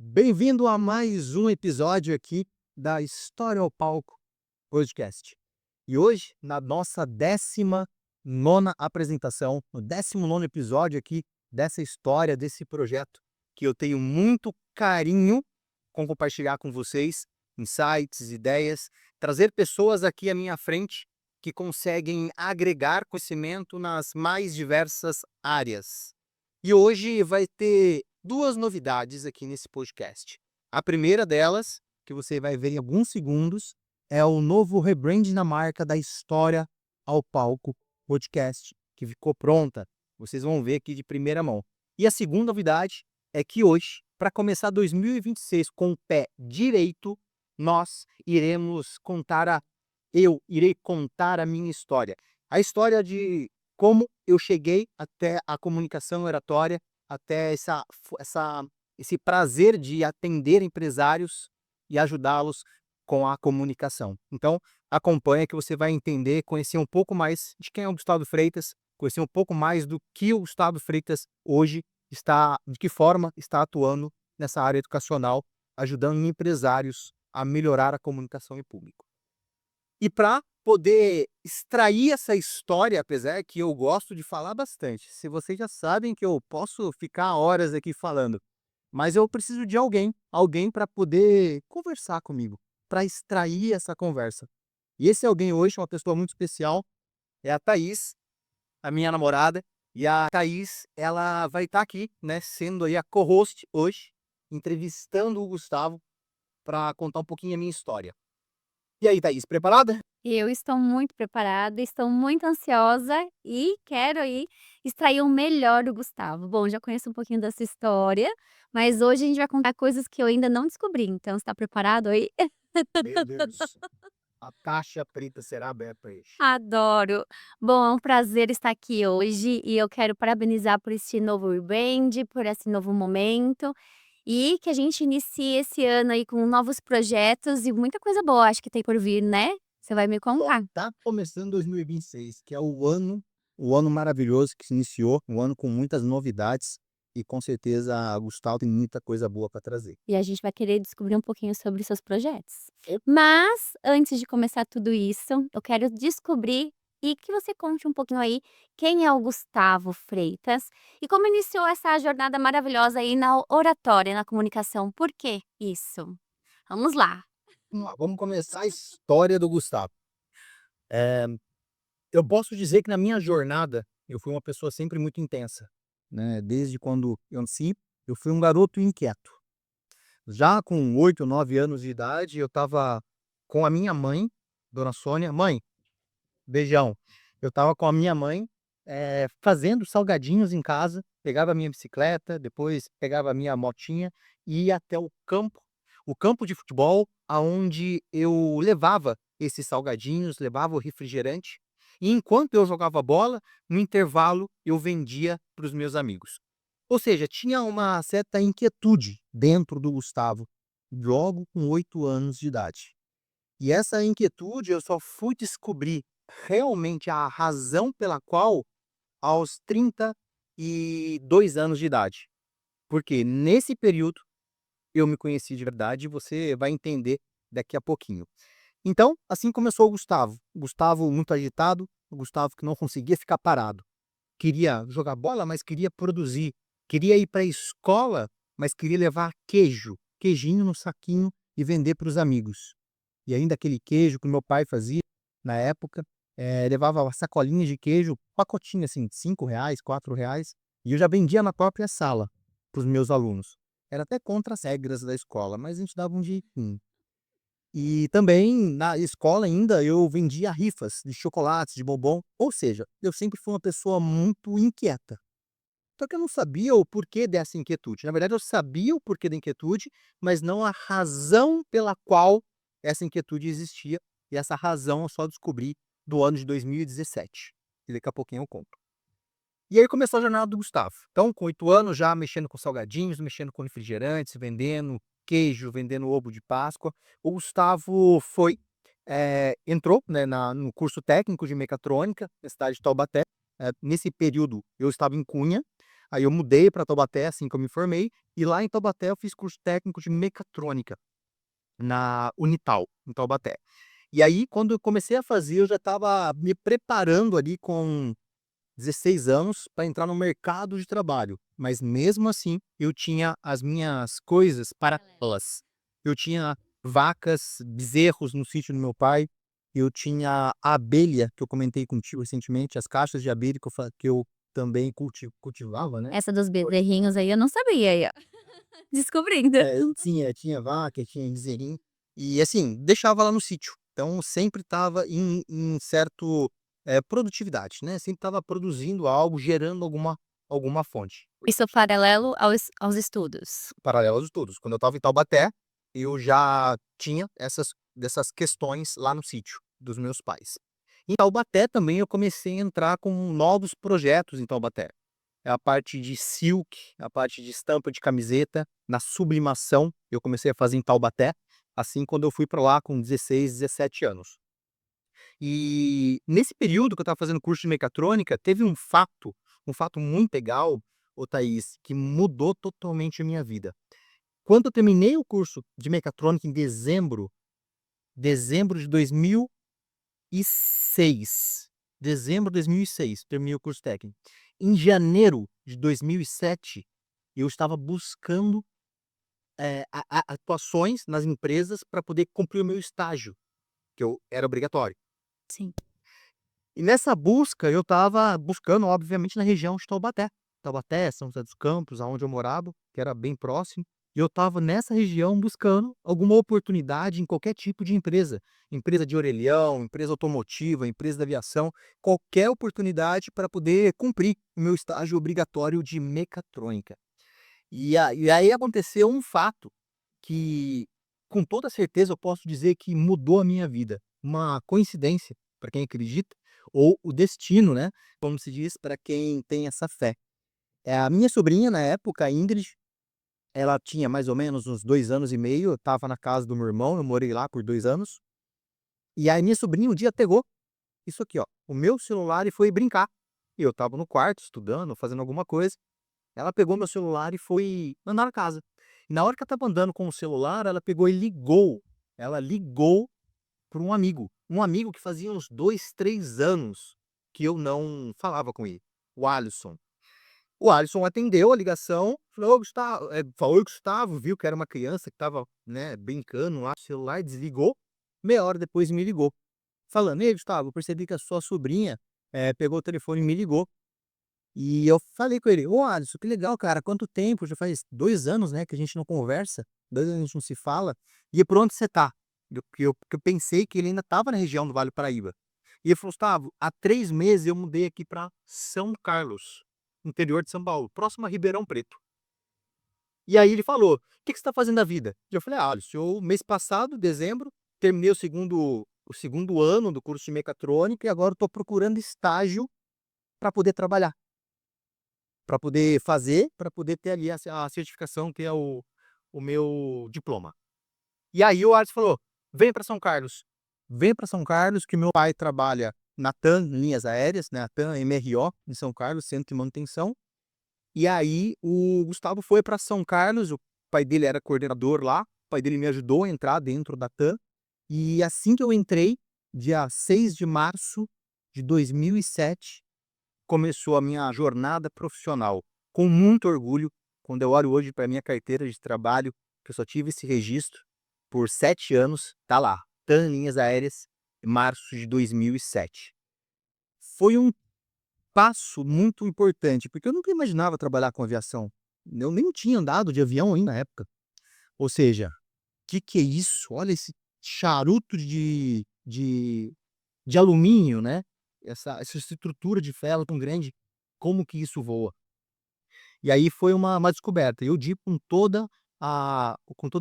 Bem-vindo a mais um episódio aqui da História ao Palco Podcast. E hoje, na nossa 19ª apresentação, no 19º episódio aqui dessa história, desse projeto, que eu tenho muito carinho com compartilhar com vocês, insights, ideias, trazer pessoas aqui à minha frente que conseguem agregar conhecimento nas mais diversas áreas. E hoje vai ter duas novidades aqui nesse podcast. A primeira delas, que você vai ver em alguns segundos, é o novo rebranding na marca da História ao Palco Podcast, que ficou pronta. Vocês vão ver aqui de primeira mão. E a segunda novidade é que hoje, para começar 2026 com o pé direito, eu irei contar a minha história. A história de como eu cheguei até a comunicação oratória, até esse prazer de atender empresários e ajudá-los com a comunicação. Então, acompanha que você vai entender, conhecer um pouco mais de quem é o Gustavo Freitas, conhecer um pouco mais do que o Gustavo Freitas hoje de que forma está atuando nessa área educacional, ajudando empresários a melhorar a comunicação em público. E para poder extrair essa história, apesar que eu gosto de falar bastante, se vocês já sabem que eu posso ficar horas aqui falando, mas eu preciso de alguém para poder conversar comigo, para extrair essa conversa. E esse alguém hoje é uma pessoa muito especial, é a Thaís, a minha namorada, e a Thaís, ela vai estar aqui, né, sendo aí a co-host hoje, entrevistando o Gustavo para contar um pouquinho a minha história. E aí, Thaís, preparada? Eu estou muito preparada, estou muito ansiosa e quero aí extrair o melhor do Gustavo. Bom, já conheço um pouquinho dessa história, mas hoje a gente vai contar coisas que eu ainda não descobri, então você está preparado aí? Meu Deus, a caixa preta será aberta hoje. Adoro! Bom, é um prazer estar aqui hoje e eu quero parabenizar por esse novo rebrand, por esse novo momento e que a gente inicie esse ano aí com novos projetos e muita coisa boa acho que tem por vir, né? Você vai me Só contar. tá começando 2026, que é o ano maravilhoso que se iniciou, um ano com muitas novidades e com certeza Gustavo tem muita coisa boa para trazer. E a gente vai querer descobrir um pouquinho sobre seus projetos. Eu Mas, antes de começar tudo isso, eu quero descobrir e que você conte um pouquinho aí quem é o Gustavo Freitas e como iniciou essa jornada maravilhosa aí na oratória, na comunicação. Por que isso? Vamos lá. vamos começar a história do Gustavo. Eh, eu posso dizer que na minha jornada, eu fui uma pessoa sempre muito intensa, né, desde quando eu nasci, eu fui um garoto inquieto. Já com 8, 9 anos de idade, eu estava com a minha mãe, dona Sônia. Mãe, beijão. Eu estava com a minha mãe, fazendo salgadinhos em casa, pegava a minha bicicleta, depois pegava a minha motinha e ia até o campo de futebol, aonde eu levava esses salgadinhos, levava o refrigerante, e enquanto eu jogava bola, no intervalo eu vendia para os meus amigos. Ou seja, tinha uma certa inquietude dentro do Gustavo, logo com 8 anos de idade. E essa inquietude eu só fui descobrir realmente a razão pela qual aos 32 anos de idade. Porque nesse período eu me conheci de verdade e você vai entender daqui a pouquinho. Então, assim começou o Gustavo. O Gustavo muito agitado, o Gustavo que não conseguia ficar parado. Queria jogar bola, mas queria produzir. Queria ir para a escola, mas queria levar queijo, queijinho no saquinho e vender para os amigos. E ainda aquele queijo que o meu pai fazia na época, levava sacolinhas de queijo, pacotinho assim, de R$ 5, R$ 4, e eu já vendia na própria sala para os meus alunos. Era até contra as regras da escola, mas a gente dava um jeitinho. E também na escola ainda eu vendia rifas de chocolates, de bombom, ou seja, eu sempre fui uma pessoa muito inquieta. Só que eu não sabia o porquê dessa inquietude. Na verdade, eu sabia o porquê da inquietude, mas não a razão pela qual essa inquietude existia. E essa razão eu só descobri do ano de 2017. E daqui a pouquinho eu conto. E aí começou a jornada do Gustavo. Então, com 8 anos, já mexendo com salgadinhos, mexendo com refrigerantes, vendendo queijo, vendendo ovo de Páscoa. O Gustavo entrou, né, no curso técnico de mecatrônica na cidade de Taubaté. Nesse período, eu estava em Cunha. Aí eu mudei para Taubaté assim que eu me formei, e lá em Taubaté eu fiz curso técnico de mecatrônica, na Unital, em Taubaté. E aí quando eu comecei a fazer, eu já estava me preparando ali com 16 anos para entrar no mercado de trabalho, mas mesmo assim eu tinha as minhas coisas paralelas. Eu tinha vacas, bezerros no sítio do meu pai, eu tinha a abelha que eu comentei contigo recentemente, as caixas de abelha que eu também cultivava, né. Essa dos bezerrinhos aí eu não sabia aí, ó. Descobrindo. Eu tinha vaca, tinha bezerrinho, e assim, deixava lá no sítio. Então sempre estava em certo, produtividade, né, sempre estava produzindo algo, gerando alguma fonte. Isso paralelo aos estudos. Paralelo aos estudos. Quando eu estava em Taubaté, eu já tinha dessas questões lá no sítio dos meus pais. Em Taubaté também eu comecei a entrar com novos projetos em Taubaté. É a parte de silk, a parte de estampa de camiseta, na sublimação, eu comecei a fazer em Taubaté, assim quando eu fui para lá com 16, 17 anos. E nesse período que eu estava fazendo curso de mecatrônica, teve um fato muito legal, ô Thaís, que mudou totalmente a minha vida. Quando eu terminei o curso de mecatrônica em dezembro de 2006, dezembro de 2006, terminei o curso técnico. Em janeiro de 2007, eu estava buscando, atuações nas empresas para poder cumprir o meu estágio, que eu era obrigatório. Sim. E nessa busca, eu estava buscando, obviamente, na região de Taubaté. Taubaté, São José dos Campos, aonde eu morava, que era bem próximo. E eu estava nessa região buscando alguma oportunidade em qualquer tipo de empresa. Empresa de orelhão, empresa automotiva, empresa de aviação, qualquer oportunidade para poder cumprir o meu estágio obrigatório de mecatrônica. E aí aconteceu um fato que, com toda certeza, eu posso dizer que mudou a minha vida. Uma coincidência, para quem acredita, ou o destino, né, como se diz, para quem tem essa fé. A minha sobrinha, na época, a Ingrid, ela tinha mais ou menos uns 2 anos e meio, eu estava na casa do meu irmão, eu morei lá por 2 anos, e aí minha sobrinha um dia pegou isso aqui, ó, o meu celular e foi brincar. E eu estava no quarto estudando, fazendo alguma coisa, ela pegou meu celular e foi andar na casa. E na hora que ela estava andando com o celular, ela ligou para um amigo que fazia uns 2, 3 anos que eu não falava com ele, o Alisson. O Alisson atendeu a ligação, falou: "Ô Gustavo", falou: "Oi Gustavo", viu que era uma criança que estava, né, brincando lá com o celular, desligou, meia hora depois me ligou, falando: "Ei Gustavo, eu percebi que a sua sobrinha, pegou o telefone e me ligou". E eu falei com ele: "Ô Alisson, que legal cara, quanto tempo, já faz 2 anos, né, que a gente não conversa, 2 anos a gente não se fala, e por onde você tá?". Que eu pensei que ele ainda estava na região do Vale do Paraíba. E ele falou: "Gustavo, há 3 meses eu mudei aqui para São Carlos, interior de São Paulo, próximo a Ribeirão Preto". E aí ele falou: "O que que você está fazendo da vida?". E eu falei: "Ah, Alisson, eu mês passado, dezembro, terminei o segundo ano do curso de mecatrônica e agora estou procurando estágio para poder trabalhar". Para poder fazer, para poder ter ali a certificação que é o meu diploma. E aí o Alisson falou: "Vem para São Carlos, vem para São Carlos que meu pai trabalha na TAM Linhas Aéreas, né, a TAM MRO em São Carlos, centro de manutenção". E aí o Gustavo foi para São Carlos, o pai dele era coordenador lá, o pai dele me ajudou a entrar dentro da TAM, e assim que eu entrei, dia 6 de março de 2007, começou a minha jornada profissional. Com muito orgulho, quando eu olho hoje para minha carteira de trabalho, que eu só tive esse registro por 7 anos, tá lá, TAM Linhas Aéreas, março de 2007. Foi um passo muito importante, porque eu nunca imaginava trabalhar com aviação. Eu nem tinha andado de avião ainda na época. Ou seja, que é isso? Olha esse charuto de alumínio, né, essa estrutura de ferro tão grande, como que isso voa? E aí foi uma descoberta. Eu digo com toda a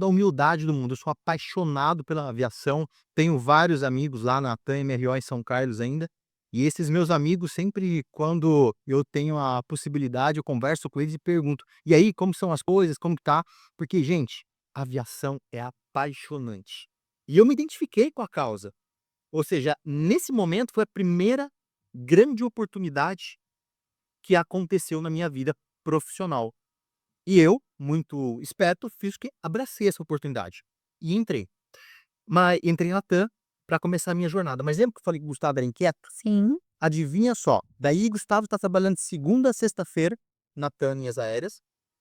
humildade do mundo, eu sou apaixonado pela aviação, tenho vários amigos lá na TAM MRO em São Carlos ainda, e esses meus amigos sempre quando eu tenho a possibilidade, eu converso com eles e pergunto: "E aí, como são as coisas, como que tá?". Porque, gente, a aviação é apaixonante. E eu me identifiquei com a causa. Ou seja, nesse momento foi a primeira grande oportunidade que aconteceu na minha vida profissional. E eu, muito esperto, fiz o quê? Abracei essa oportunidade e entrei. Mas entrei na TAM para começar a minha jornada. Mas lembra que eu falei que o Gustavo era inquieto? Sim. Adivinha só, daí Gustavo está trabalhando de segunda a sexta-feira na TAM Linhas Aéreas,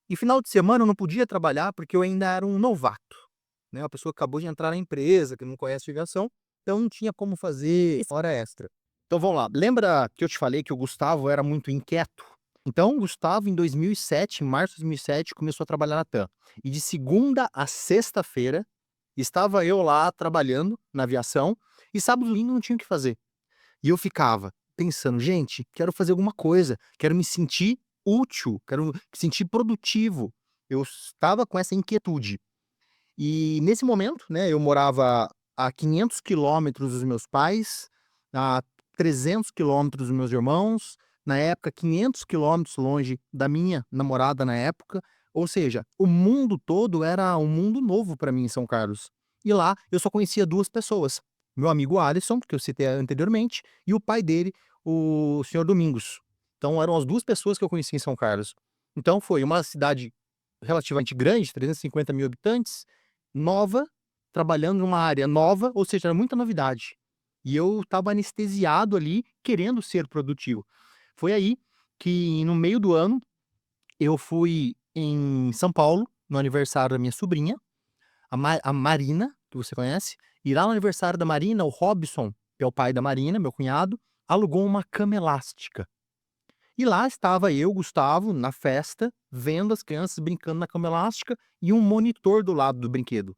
e final de semana eu não podia trabalhar porque eu ainda era um novato, né, uma pessoa que acabou de entrar na empresa, que não conhece aviação, então não tinha como fazer hora extra. Então vamos lá, lembra que eu te falei que o Gustavo era muito inquieto? Então o Gustavo em 2007, em março de 2007, começou a trabalhar na TAM, e de segunda a sexta-feira estava eu lá trabalhando na aviação, e sábado e domingo não tinha o que fazer. E eu ficava pensando: "Gente, quero fazer alguma coisa, quero me sentir útil, quero me sentir produtivo". Eu estava com essa inquietude. E nesse momento, né, eu morava a 500 quilômetros dos meus pais, a 300 quilômetros dos meus irmãos, na época 500 quilômetros longe da minha namorada na época, ou seja, o mundo todo era um mundo novo para mim em São Carlos. E lá eu só conhecia 2 pessoas, meu amigo Alisson, que eu citei anteriormente, e o pai dele, o senhor Domingos. Então eram as 2 pessoas que eu conhecia em São Carlos. Então foi uma cidade relativamente grande, 350.000 habitantes, nova, trabalhando numa área nova, ou seja, era muita novidade. E eu estava anestesiado ali, querendo ser produtivo. Foi aí que, no meio do ano, eu fui em São Paulo, no aniversário da minha sobrinha, a Marina, que você conhece, e lá no aniversário da Marina, o Robson, que é o pai da Marina, meu cunhado, alugou uma cama elástica. E lá estava eu, Gustavo, na festa, vendo as crianças brincando na cama elástica e um monitor do lado do brinquedo.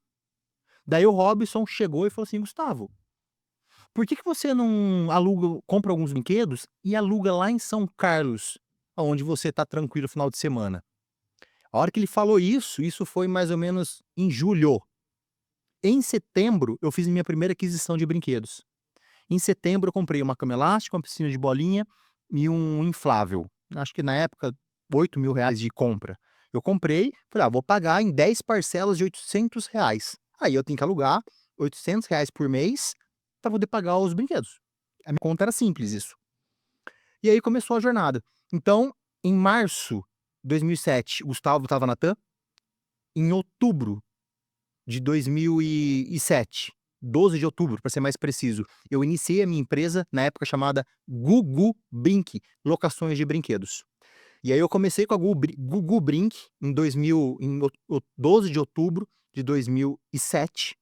Daí o Robson chegou e falou assim: "Gustavo, por que que você não aluga, compra alguns brinquedos e aluga lá em São Carlos, aonde você tá tranquilo no final de semana?". A hora que ele falou isso foi mais ou menos em julho. Em setembro, eu fiz minha primeira aquisição de brinquedos. Em setembro eu comprei uma cama elástica, uma piscina de bolinha e um inflável. Acho que na época, R$ 8.000 de compra. Eu comprei, falei: "Ah, vou pagar em 10 parcelas de R$ 800. Aí eu tenho que alugar R$ 800 por mês para poder pagar os brinquedos". A minha conta era simples isso. E aí começou a jornada. Então, em março de 2007, o Gustavo estava na TAM. Em outubro de 2007, 12 de outubro, para ser mais preciso, eu iniciei a minha empresa, na época chamada Gugu Brink, locações de brinquedos. E aí eu comecei com a Gugu Brink em 12 de outubro de 2007.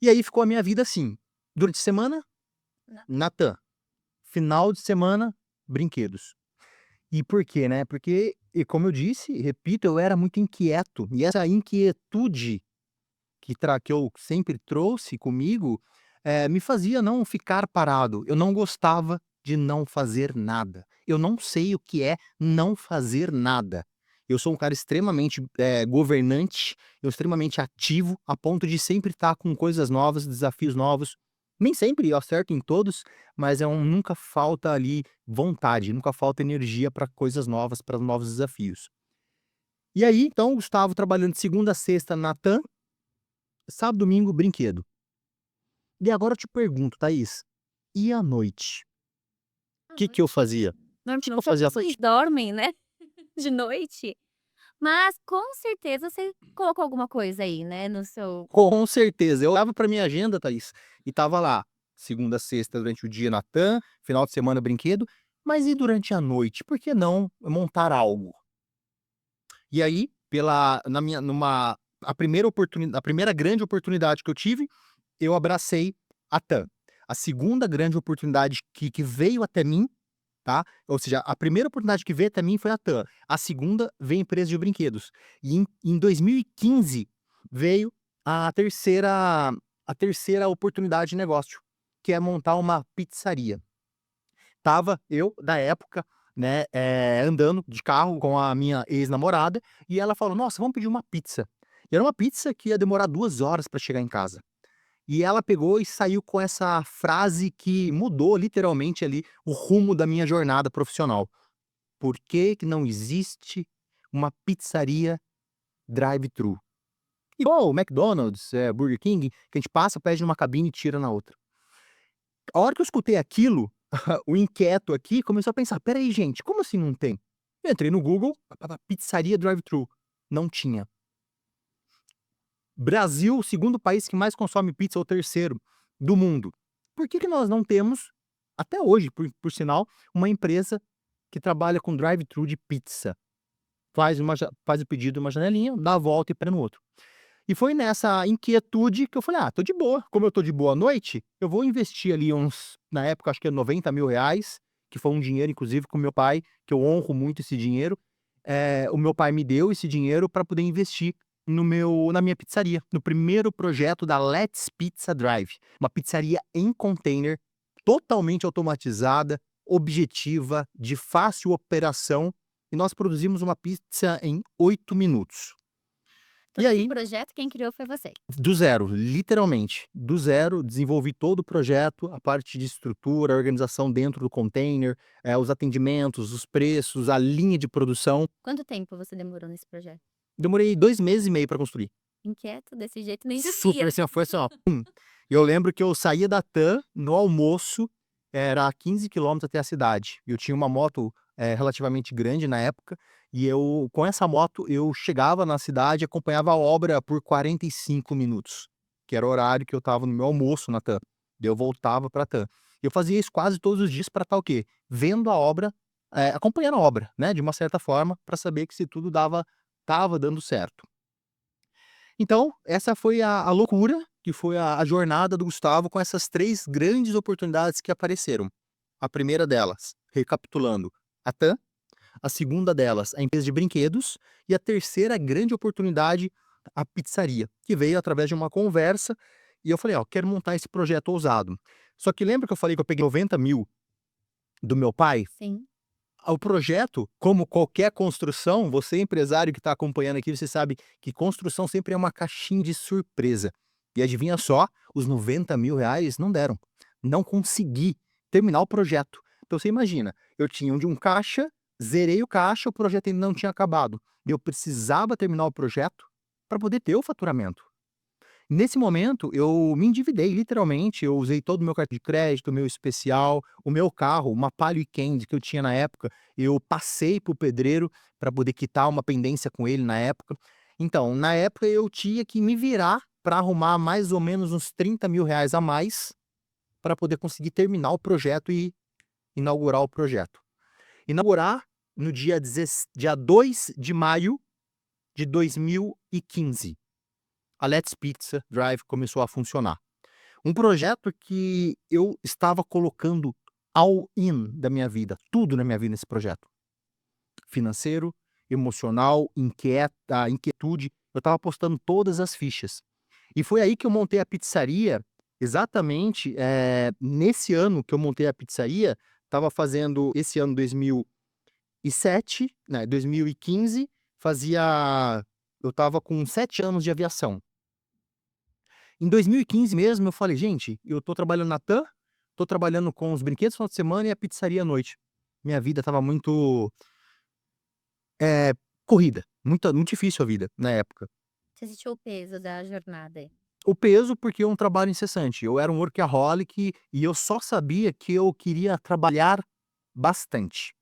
E aí ficou a minha vida assim: durante a semana, Natan; final de semana, brinquedos. E por quê, né? Porque, e como eu disse, repito, eu era muito inquieto. E essa inquietude que eu sempre trouxe comigo, me fazia não ficar parado. Eu não gostava de não fazer nada. Eu não sei o que é não fazer nada. Eu sou um cara extremamente, governante, eu extremamente ativo, a ponto de sempre estar com coisas novas, desafios novos. Nem sempre eu acerto em todos, mas nunca falta ali vontade, nunca falta energia para coisas novas, para novos desafios. E aí, então, o Gustavo trabalhando de segunda a sexta na TAM, sábado, domingo, brinquedo. E agora eu te pergunto, Thaís, e à noite? O À que que eu noite, fazia? O que que eu normalmente as fazia à pessoas noite? dormem, né, de noite, mas com certeza você colocou alguma coisa aí, né, no seu Com certeza, eu olhava pra minha agenda, Thaís, e tava lá, segunda a sexta durante o dia na TAM, final de semana brinquedo, mas e durante a noite? Por que não montar algo? E aí, pela na minha numa a primeira grande oportunidade que eu tive, eu abracei a TAM. A segunda grande oportunidade que veio até mim, tá, ou seja, a primeira oportunidade que veio até mim foi a TAM, a segunda veio a empresa de brinquedos. E em 2015 veio a terceira oportunidade de negócio, que é montar uma pizzaria. Tava eu, da época, né, andando de carro com a minha ex-namorada, e ela falou: "Nossa, vamos pedir uma pizza". E era uma pizza que ia demorar 2 horas para chegar em casa. E ela pegou e saiu com essa frase que mudou literalmente ali o rumo da minha jornada profissional: "Por que que não existe uma pizzaria drive-thru?". Igual o McDonald's, Burger King, que a gente passa, pede numa cabine e tira na outra. A hora que eu escutei aquilo, o inquieto aqui começou a pensar: "Espera aí gente, como assim não tem?". Eu entrei no Google, pizzaria drive-thru. Não tinha. Brasil, o segundo país que mais consome pizza, ou terceiro do mundo. Por que nós não temos, até hoje, por sinal, uma empresa que trabalha com drive-thru de pizza? Faz o pedido em uma janelinha, dá a volta e pega no outro. E foi nessa inquietude que eu falei: tô de boa. Como eu tô de boa à noite, eu vou investir ali na época, acho que é R$ 90.000, que foi um dinheiro, inclusive, com meu pai, que eu honro muito esse dinheiro. O meu pai me deu esse dinheiro para poder investir na minha pizzaria, no primeiro projeto da Let's Pizza Drive, uma pizzaria em container, totalmente automatizada, objetiva, de fácil operação, e nós produzimos uma pizza em 8 minutos. Todo E esse aí, projeto quem criou foi você. do zero, literalmente, do zero, desenvolvi todo o projeto, a parte de estrutura, a organização dentro do container, os atendimentos, os preços, a linha de produção. Quanto tempo você demorou nesse projeto? Demorei 2 meses e meio para construir. Inquieto desse jeito nem Super, existia. assim, ó, foi assim, ó, pum. E eu lembro que eu saía da TAM, no almoço, era 15 quilômetros até a cidade. E eu tinha uma moto, relativamente grande na época, e com essa moto, eu chegava na cidade e acompanhava a obra por 45 minutos, que era o horário que eu estava no meu almoço na TAM. Daí eu voltava pra TAM. E eu fazia isso quase todos os dias para estar o quê? Vendo a obra, acompanhando a obra, né, de uma certa forma, para saber que se tudo estava dando certo. Então, essa foi a loucura, que foi a jornada do Gustavo com essas 3 grandes oportunidades que apareceram. A primeira delas, recapitulando, a TAM. A segunda delas, a empresa de brinquedos. E a terceira grande oportunidade, a pizzaria, que veio através de uma conversa. E eu falei: quero montar esse projeto ousado. Só que lembra que eu falei que eu peguei 90.000 do meu pai? Sim. O projeto, como qualquer construção, você empresário que está acompanhando aqui, você sabe que construção sempre é uma caixinha de surpresa. E adivinha só, os R$ 90.000 não deram. Não consegui terminar o projeto. Então você imagina, eu tinha um caixa, zerei o caixa, o projeto ainda não tinha acabado. Eu precisava terminar o projeto para poder ter o faturamento. Nesse momento, eu me endividei, literalmente. Eu usei todo o meu cartão de crédito, o meu especial, o meu carro, uma Palio Weekend que eu tinha na época, eu passei para o pedreiro para poder quitar uma pendência com ele na época. Então, na época, eu tinha que me virar para arrumar mais ou menos uns R$ 30.000 a mais para poder conseguir terminar o projeto e inaugurar o projeto. Inaugurar no dia 2 de maio de 2015. A Let's Pizza Drive começou a funcionar. Um projeto que eu estava colocando all-in da minha vida, tudo na minha vida nesse projeto. Financeiro, emocional, inquietude, eu estava apostando todas as fichas. E foi aí que eu montei a pizzaria, exatamente, nesse ano que eu montei a pizzaria, estava fazendo esse ano 2007, né, 2015, eu estava com 7 anos de aviação. Em 2015 mesmo, eu falei: gente, eu tô trabalhando na TAM, tô trabalhando com os brinquedos no final de semana e a pizzaria à noite. Minha vida estava muito, eh, corrida, muito difícil a vida na época. Você sentiu o peso da jornada aí? O peso, porque é um trabalho incessante. Eu era um workaholic e eu só sabia que eu queria trabalhar bastante.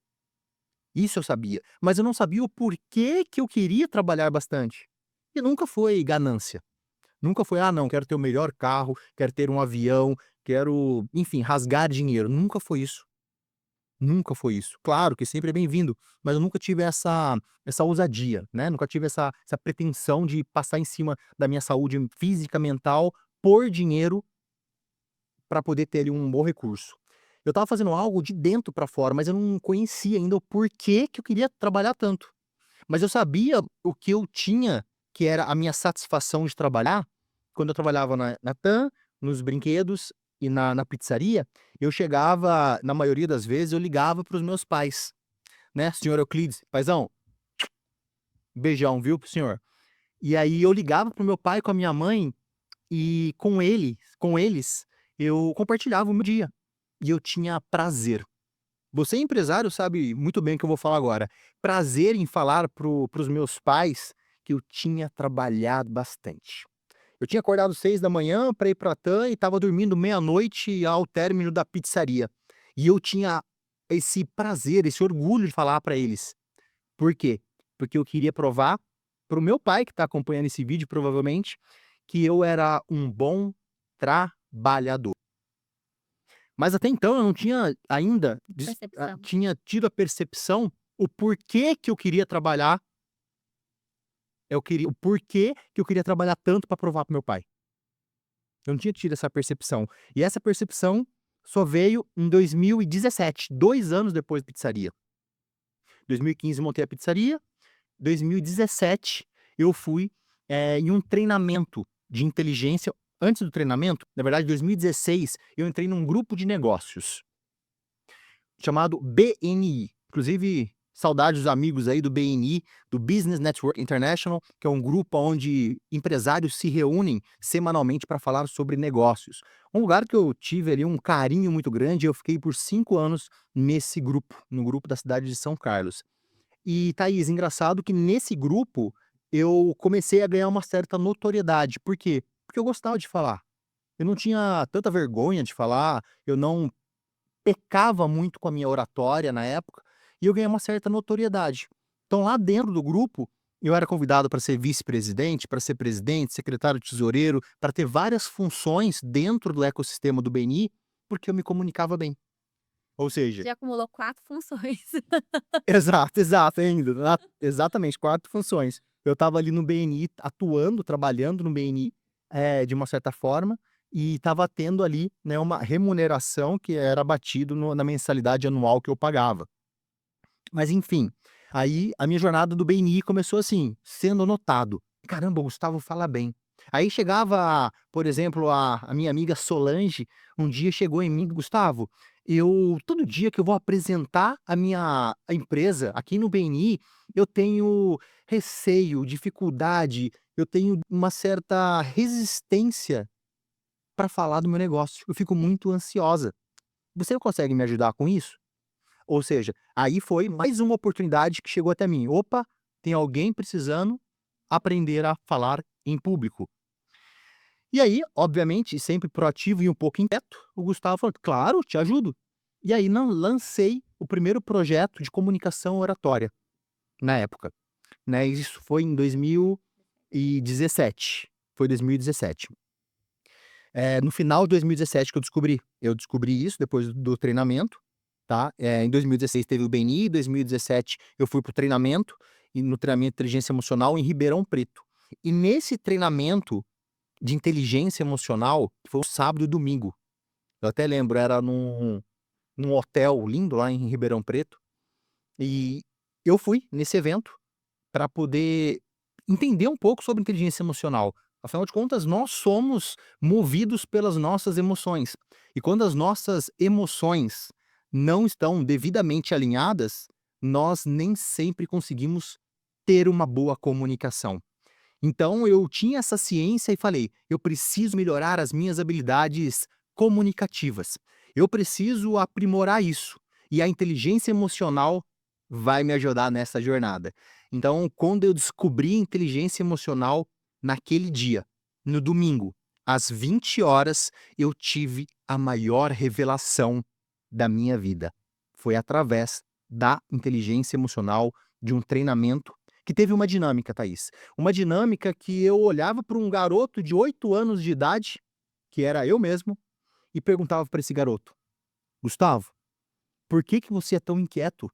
Isso eu sabia, mas eu não sabia o porquê que eu queria trabalhar bastante. E nunca foi ganância. Nunca foi: não, quero ter o melhor carro, quero ter um avião, quero, enfim, rasgar dinheiro. Nunca foi isso. Nunca foi isso. Claro que sempre é bem-vindo, mas eu nunca tive essa ousadia, né? Nunca tive essa pretensão de passar em cima da minha saúde física, mental, por dinheiro, para poder ter ali um bom recurso. Eu estava fazendo algo de dentro para fora, mas eu não conhecia ainda o porquê que eu queria trabalhar tanto. Mas eu sabia o que eu tinha, que era a minha satisfação de trabalhar. Quando eu trabalhava na TAM, nos brinquedos e na pizzaria, eu chegava, na maioria das vezes, eu ligava para os meus pais, né? Senhor Euclides, paizão, beijão, viu, pro senhor. E aí eu ligava pro meu pai com a minha mãe e com eles, eu compartilhava o meu dia. E eu tinha prazer. Você, empresário, sabe muito bem o que eu vou falar agora. Prazer em falar para os meus pais que eu tinha trabalhado bastante. Eu tinha acordado 6 da manhã para ir para a TAM e estava dormindo meia-noite ao término da pizzaria. E eu tinha esse prazer, esse orgulho de falar para eles: Por quê? Porque eu queria provar para o meu pai, que está acompanhando esse vídeo, provavelmente, que eu era um bom trabalhador. Mas até então eu não tinha ainda Percepção. tinha tido a percepção o porquê que eu queria trabalhar. O porquê que eu queria trabalhar tanto para provar para meu pai. Eu não tinha tido essa percepção. E essa percepção só veio em 2017, 2 anos depois da pizzaria. 2015 montei a pizzaria, 2017 eu fui, em um treinamento de inteligência. Antes do treinamento, na verdade, em 2016, eu entrei num grupo de negócios chamado BNI. Inclusive, saudades dos amigos aí do BNI, do Business Network International, que é um grupo onde empresários se reúnem semanalmente para falar sobre negócios. Um lugar que eu tive ali um carinho muito grande, eu fiquei por 5 anos nesse grupo, no grupo da cidade de São Carlos. E, Thaís, engraçado que nesse grupo eu comecei a ganhar uma certa notoriedade. Por quê? Porque eu gostava de falar. Eu não tinha tanta vergonha de falar, eu não pecava muito com a minha oratória na época, e eu ganhei uma certa notoriedade. Então, lá dentro do grupo, eu era convidado para ser vice-presidente, para ser presidente, secretário tesoureiro, para ter várias funções dentro do ecossistema do BNI, porque eu me comunicava bem. Ou seja, Já acumulou 4 funções. exato, ainda, exatamente, 4 funções. Eu estava ali no BNI, atuando, trabalhando no BNI, de uma certa forma, e estava tendo ali, né, uma remuneração que era batido na mensalidade anual que eu pagava. Mas enfim, aí a minha jornada do BNI começou assim, sendo notado. Caramba, o Gustavo fala bem. Aí chegava, por exemplo, a minha amiga Solange, um dia chegou em mim, Gustavo, eu todo dia que eu vou apresentar a empresa aqui no BNI, eu tenho receio, dificuldade, eu tenho uma certa resistência para falar do meu negócio. Eu fico muito ansiosa. Você consegue me ajudar com isso? Ou seja, aí foi mais uma oportunidade que chegou até mim. Opa, tem alguém precisando aprender a falar em público. E aí, obviamente, sempre proativo e um pouco inquieto, o Gustavo falou: claro, te ajudo. E aí não lancei o primeiro projeto de comunicação oratória na época, né? Isso foi em 2017. Foi 2017. No final de 2017 que eu descobri isso depois do treinamento, tá? Em 2016 teve o BNI, em 2017 eu fui para o treinamento, e no treinamento de inteligência emocional em Ribeirão Preto. E nesse treinamento de inteligência emocional, foi um sábado e domingo. Eu até lembro, era num hotel lindo lá em Ribeirão Preto, e eu fui nesse evento para poder entender um pouco sobre inteligência emocional. Afinal de contas, nós somos movidos pelas nossas emoções. E quando as nossas emoções não estão devidamente alinhadas, nós nem sempre conseguimos ter uma boa comunicação. Então eu tinha essa ciência e falei: eu preciso melhorar as minhas habilidades comunicativas. Eu preciso aprimorar isso. E a inteligência emocional vai me ajudar nessa jornada. Então, quando eu descobri inteligência emocional naquele dia, no domingo, às 20 horas, eu tive a maior revelação da minha vida. Foi através da inteligência emocional, de um treinamento que teve uma dinâmica, Thaís. Uma dinâmica que eu olhava para um garoto de 8 anos de idade, que era eu mesmo, e perguntava para esse garoto: Gustavo, por que que você é tão inquieto?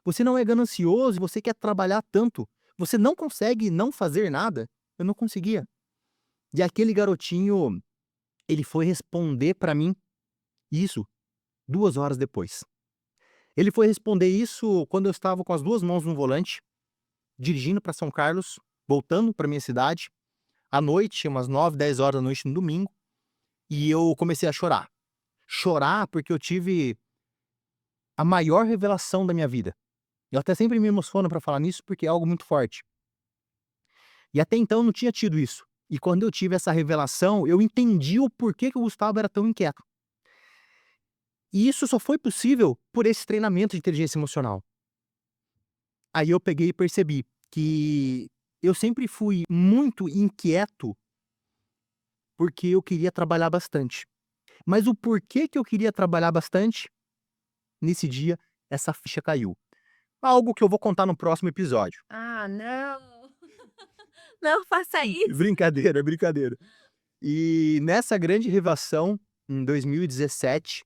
Você não é ganancioso, você quer trabalhar tanto. Você não consegue não fazer nada? Eu não conseguia. E aquele garotinho, ele foi responder para mim isso 2 horas depois. Ele foi responder isso quando eu estava com as 2 mãos no volante, dirigindo para São Carlos, voltando para minha cidade, à noite, umas 9, 10 horas da noite no domingo, e eu comecei a chorar. Chorar porque eu tive a maior revelação da minha vida. Eu até sempre me emociono para falar nisso, porque é algo muito forte. E até então eu não tinha tido isso. E quando eu tive essa revelação, eu entendi o porquê que o Gustavo era tão inquieto. E isso só foi possível por esse treinamento de inteligência emocional. Aí eu peguei e percebi que eu sempre fui muito inquieto porque eu queria trabalhar bastante. Mas o porquê que eu queria trabalhar bastante, nesse dia, essa ficha caiu. Algo que eu vou contar no próximo episódio. Ah, não. Não faça isso. Brincadeira, brincadeira. E nessa grande revelação, em 2017,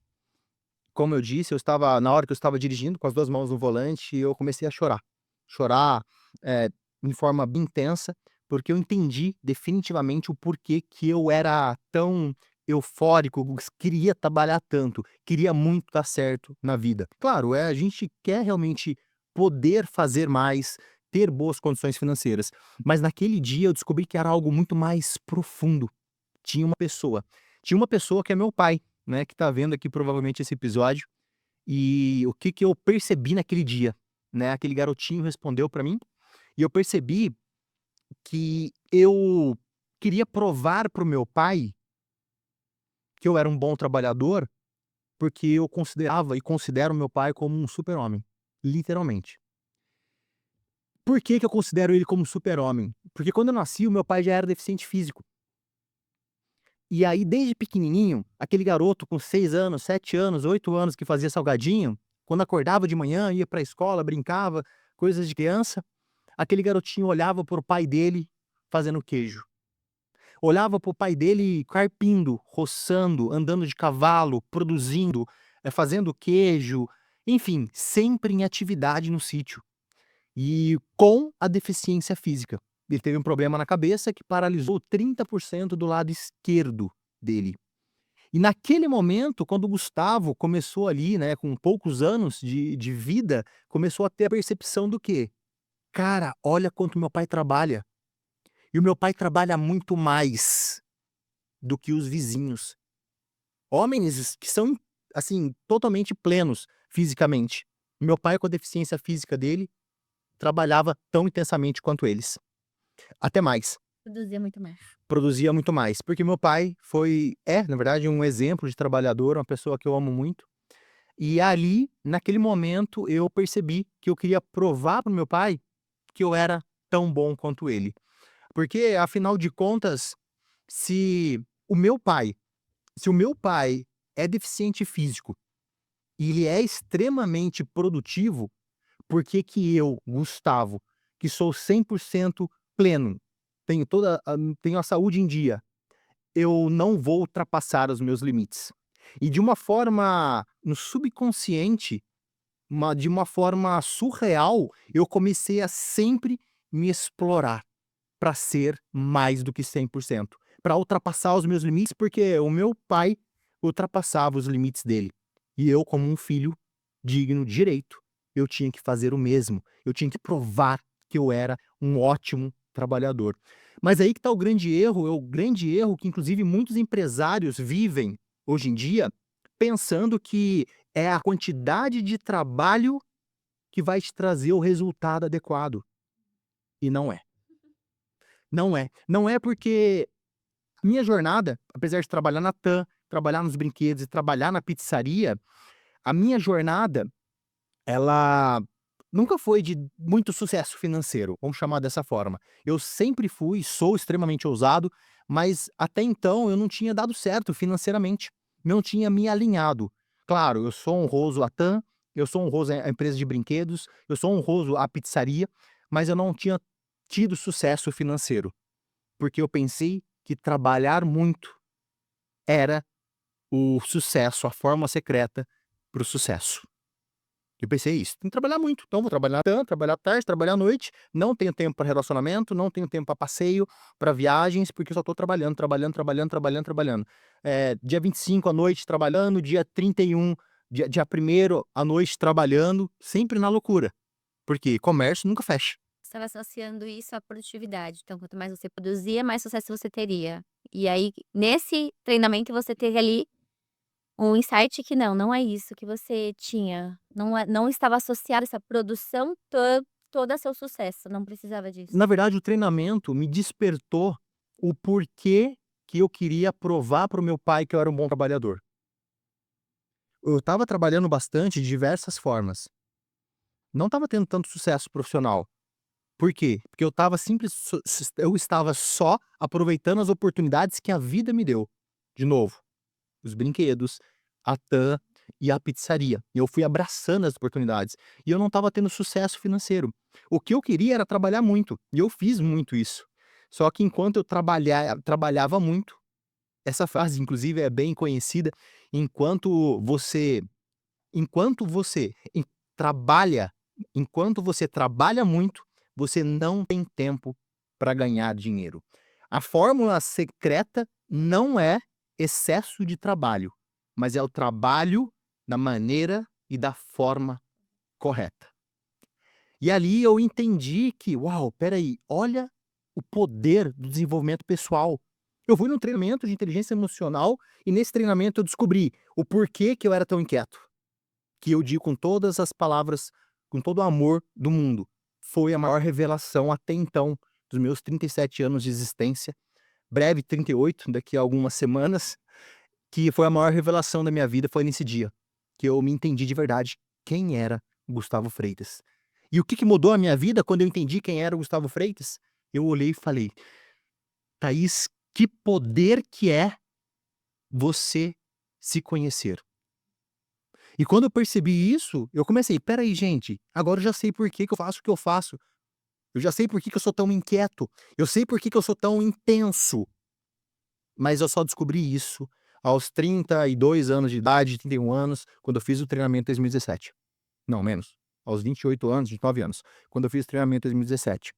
como eu disse, eu estava na hora que eu estava dirigindo com as 2 mãos no volante, eu comecei a chorar. Chorar, eh, em forma bem intensa, porque eu entendi definitivamente o porquê que eu era tão eufórico, queria trabalhar tanto, queria muito dar certo na vida. Claro, a gente quer realmente poder fazer mais, ter boas condições financeiras, mas naquele dia eu descobri que era algo muito mais profundo. Tinha uma pessoa tinha uma pessoa que é meu pai, né, que tá vendo aqui provavelmente esse episódio, e o que que eu percebi naquele dia, né, aquele garotinho respondeu pra mim, e eu percebi que eu queria provar para o meu pai que eu era um bom trabalhador, porque eu considerava e considero meu pai como um super-homem, literalmente. Por que que eu considero ele como super-homem? Porque quando eu nasci, o meu pai já era deficiente físico. E aí, desde pequenininho, aquele garoto com 6 anos, 7 anos, 8 anos que fazia salgadinho, quando acordava de manhã, ia pra escola, brincava, coisas de criança, aquele garotinho olhava para o pai dele fazendo queijo. Olhava para o pai dele carpindo, roçando, andando de cavalo, produzindo, fazendo queijo, enfim, sempre em atividade no sítio. E com a deficiência física. Ele teve um problema na cabeça que paralisou 30% do lado esquerdo dele. E naquele momento, quando o Gustavo começou ali, né, com poucos anos de vida, começou a ter a percepção do quê? Cara, olha quanto meu pai trabalha. E o meu pai trabalha muito mais do que os vizinhos. Homens que são, assim, totalmente plenos fisicamente. Meu pai, com a deficiência física dele, trabalhava tão intensamente quanto eles. Até mais. Produzia muito mais. Produzia muito mais. Porque meu pai na verdade, um exemplo de trabalhador, uma pessoa que eu amo muito. E ali, naquele momento, eu percebi que eu queria provar para o meu pai que eu era tão bom quanto ele. Porque, afinal de contas, se o meu pai se o meu pai é deficiente físico e ele é extremamente produtivo, por que que eu, Gustavo, que sou 100% pleno, tenho a saúde em dia, eu não vou ultrapassar os meus limites? E de uma forma no subconsciente, de uma forma surreal, eu comecei a sempre me explorar para ser mais do que 100%, para ultrapassar os meus limites, porque o meu pai ultrapassava os limites dele. E eu, como um filho digno de direito, eu tinha que fazer o mesmo. Eu tinha que provar que eu era um ótimo trabalhador. Mas aí que está o grande erro, é o grande erro que inclusive muitos empresários vivem hoje em dia, pensando que é a quantidade de trabalho que vai te trazer o resultado adequado. E não é. Não é. Não é porque minha jornada, apesar de trabalhar na TAM, trabalhar nos brinquedos e trabalhar na pizzaria, a minha jornada, ela nunca foi de muito sucesso financeiro, vamos chamar dessa forma. Eu sempre fui, sou extremamente ousado, mas até então eu não tinha dado certo financeiramente, não tinha me alinhado. Claro, eu sou honroso à TAM, eu sou honroso à empresa de brinquedos, eu sou honroso à pizzaria, mas eu não tinha tido sucesso financeiro. Porque eu pensei que trabalhar muito era o sucesso, a fórmula secreta para o sucesso. Eu pensei isso, tem que trabalhar muito, então vou trabalhar tanto, trabalhar tarde, trabalhar à noite, não tenho tempo para relacionamento, não tenho tempo para passeio, para viagens, porque eu só estou trabalhando, trabalhando, trabalhando, trabalhando, trabalhando. Dia 25 à noite trabalhando, dia 31, dia 1º à noite trabalhando, sempre na loucura, porque comércio nunca fecha. Você estava associando isso à produtividade, então quanto mais você produzia, mais sucesso você teria. E aí, nesse treinamento, você teve ali um insight que não é isso que você tinha, não estava associado essa produção toda a seu sucesso, não precisava disso. Na verdade, o treinamento me despertou o porquê que eu queria provar para o meu pai que eu era um bom trabalhador. Eu estava trabalhando bastante de diversas formas. Não estava tendo tanto sucesso profissional. Por quê? Porque eu estava só aproveitando as oportunidades que a vida me deu. De novo, os brinquedos, a TAM. e a pizzaria. Eu fui abraçando as oportunidades. E eu não estava tendo sucesso financeiro. O que eu queria era trabalhar muito. E eu fiz muito isso. Só que enquanto eu trabalhava muito, essa frase, inclusive, é bem conhecida. Enquanto você, enquanto você em- trabalha, enquanto você trabalha muito, você não tem tempo para ganhar dinheiro. A fórmula secreta não é excesso de trabalho, mas é o trabalho da maneira e da forma correta. E ali eu entendi que, uau, peraí, olha o poder do desenvolvimento pessoal. Eu fui num treinamento de inteligência emocional e nesse treinamento eu descobri o porquê que eu era tão inquieto. Que eu digo com todas as palavras, com todo o amor do mundo. Foi a maior revelação até então dos meus 37 anos de existência, breve 38, daqui a algumas semanas, que foi a maior revelação da minha vida, foi nesse dia, que eu me entendi de verdade quem era o Gustavo Freitas. E o que que mudou a minha vida quando eu entendi quem era o Gustavo Freitas? Eu olhei e falei: "Thaís, que poder que é você se conhecer". E quando eu percebi isso, eu comecei: "Espera aí, gente, agora eu já sei por que que eu faço o que eu faço. Eu já sei por que que eu sou tão inquieto. Eu sei por que que eu sou tão intenso". Mas eu só descobri isso aos 32 anos de idade, 31 anos, quando eu fiz o treinamento em 2017. Não, menos, aos 28 anos, 29 anos, quando eu fiz o treinamento em 2017.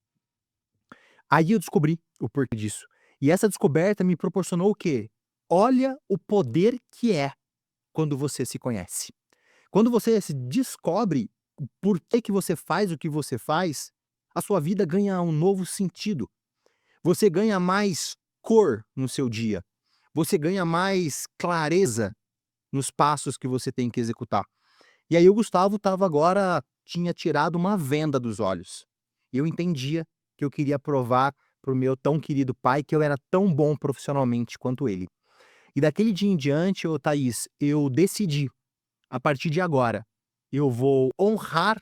Aí eu descobri o porquê disso. E essa descoberta me proporcionou o quê? Olha o poder que é quando você se conhece. Quando você se descobre o porquê que você faz o que você faz, a sua vida ganha um novo sentido. Você ganha mais cor no seu dia. Você ganha mais clareza nos passos que você tem que executar. E aí o Gustavo estava agora tinha tirado uma venda dos olhos. Eu entendia que eu queria provar para o meu tão querido pai que eu era tão bom profissionalmente quanto ele. E daquele dia em diante, ô Thaís, eu decidi, a partir de agora, eu vou honrar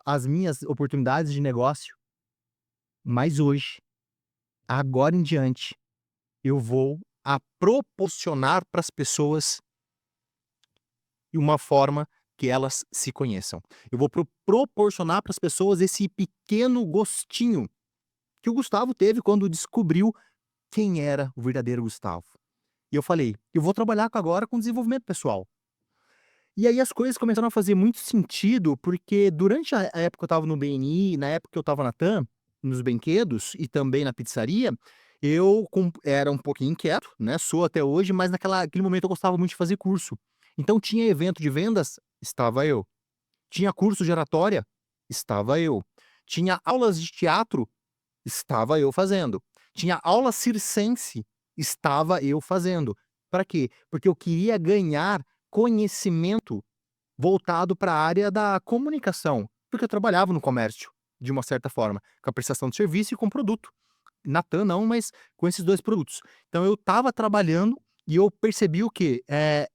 as minhas oportunidades de negócio, mas hoje, agora em diante, eu vou proporcionar para as pessoas de uma forma que elas se conheçam. Eu vou proporcionar para as pessoas esse pequeno gostinho que o Gustavo teve quando descobriu quem era o verdadeiro Gustavo. E eu falei: "Eu vou trabalhar agora com desenvolvimento pessoal". E aí as coisas começaram a fazer muito sentido, porque durante a época que eu estava no BNI, na época que eu estava na TAM, nos brinquedos e também na pizzaria, eu era um pouquinho inquieto, né, sou até hoje, mas naquele momento eu gostava muito de fazer curso. Então tinha evento de vendas, estava eu. Tinha curso de oratória, estava eu. Tinha aulas de teatro, estava eu fazendo. Tinha aula circense, estava eu fazendo. Para quê? Porque eu queria ganhar conhecimento voltado para a área da comunicação, porque eu trabalhava no comércio, de uma certa forma, com a prestação de serviço e com produto. Natan não, mas com esses 2 produtos. Então eu estava trabalhando e eu percebi o quê?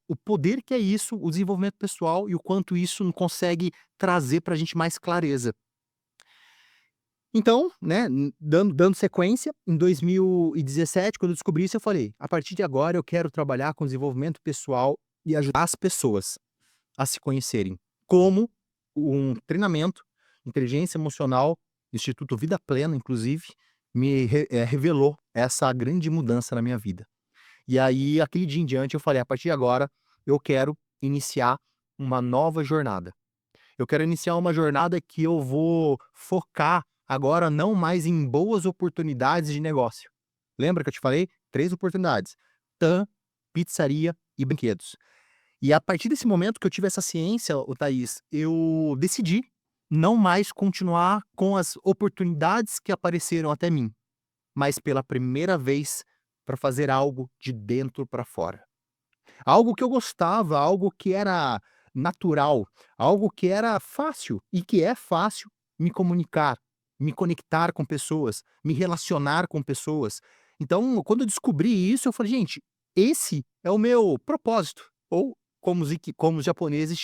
O poder que é isso, o desenvolvimento pessoal e o quanto isso consegue trazer para a gente mais clareza. Então, né, dando sequência, em 2017, quando eu descobri isso, eu falei: "A partir de agora eu quero trabalhar com desenvolvimento pessoal e ajudar as pessoas a se conhecerem". Como um treinamento, inteligência emocional, Instituto Vida Plena, inclusive, revelou essa grande mudança na minha vida. E aí, aquele dia em diante, eu falei: "A partir de agora, eu quero iniciar uma nova jornada". Eu quero iniciar uma jornada que eu vou focar agora não mais em boas oportunidades de negócio. Lembra que eu te falei? 3 oportunidades: TAM, pizzaria e brinquedos. E a partir desse momento que eu tive essa ciência, ô Thaís, eu decidi não mais continuar com as oportunidades que apareceram até mim, mas pela primeira vez para fazer algo de dentro para fora. Algo que eu gostava, algo que era natural, algo que era fácil e que é fácil me comunicar, me conectar com pessoas, me relacionar com pessoas. Então, quando eu descobri isso, eu falei: "Gente, esse é o meu propósito", ou como os japoneses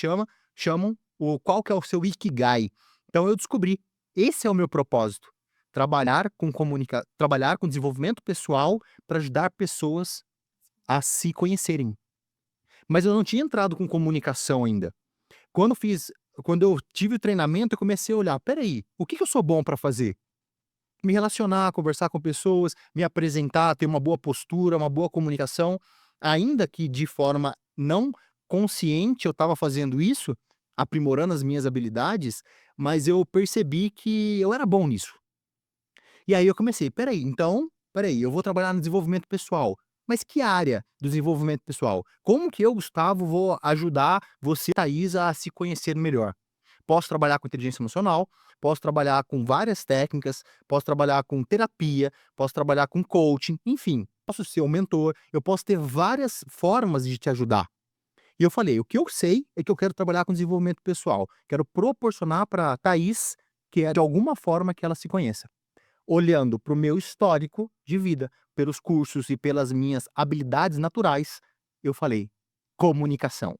chamam o qual que é o seu ikigai. Então eu descobri, esse é o meu propósito, trabalhar com desenvolvimento pessoal para ajudar pessoas a se conhecerem. mas eu não tinha entrado com comunicação ainda. Quando eu tive o treinamento, eu comecei a olhar, peraí, o que eu sou bom para fazer? Me relacionar, conversar com pessoas, me apresentar, ter uma boa postura, uma boa comunicação, ainda que de forma não consciente eu estava fazendo isso, aprimorando as minhas habilidades, mas eu percebi que eu era bom nisso. E aí eu comecei, espera aí, eu vou trabalhar no desenvolvimento pessoal. Mas que área do desenvolvimento pessoal? Como que eu, Gustavo, vou ajudar você, Thaís, a se conhecer melhor? Posso trabalhar com inteligência emocional, posso trabalhar com várias técnicas, posso trabalhar com terapia, posso trabalhar com coaching, enfim, posso ser um mentor, eu posso ter várias formas de te ajudar. E eu falei, o que eu sei é que eu quero trabalhar com desenvolvimento pessoal, quero proporcionar para Thaís que é de alguma forma que ela se conheça. Olhando para o meu histórico de vida, pelos cursos e pelas minhas habilidades naturais, eu falei: comunicação.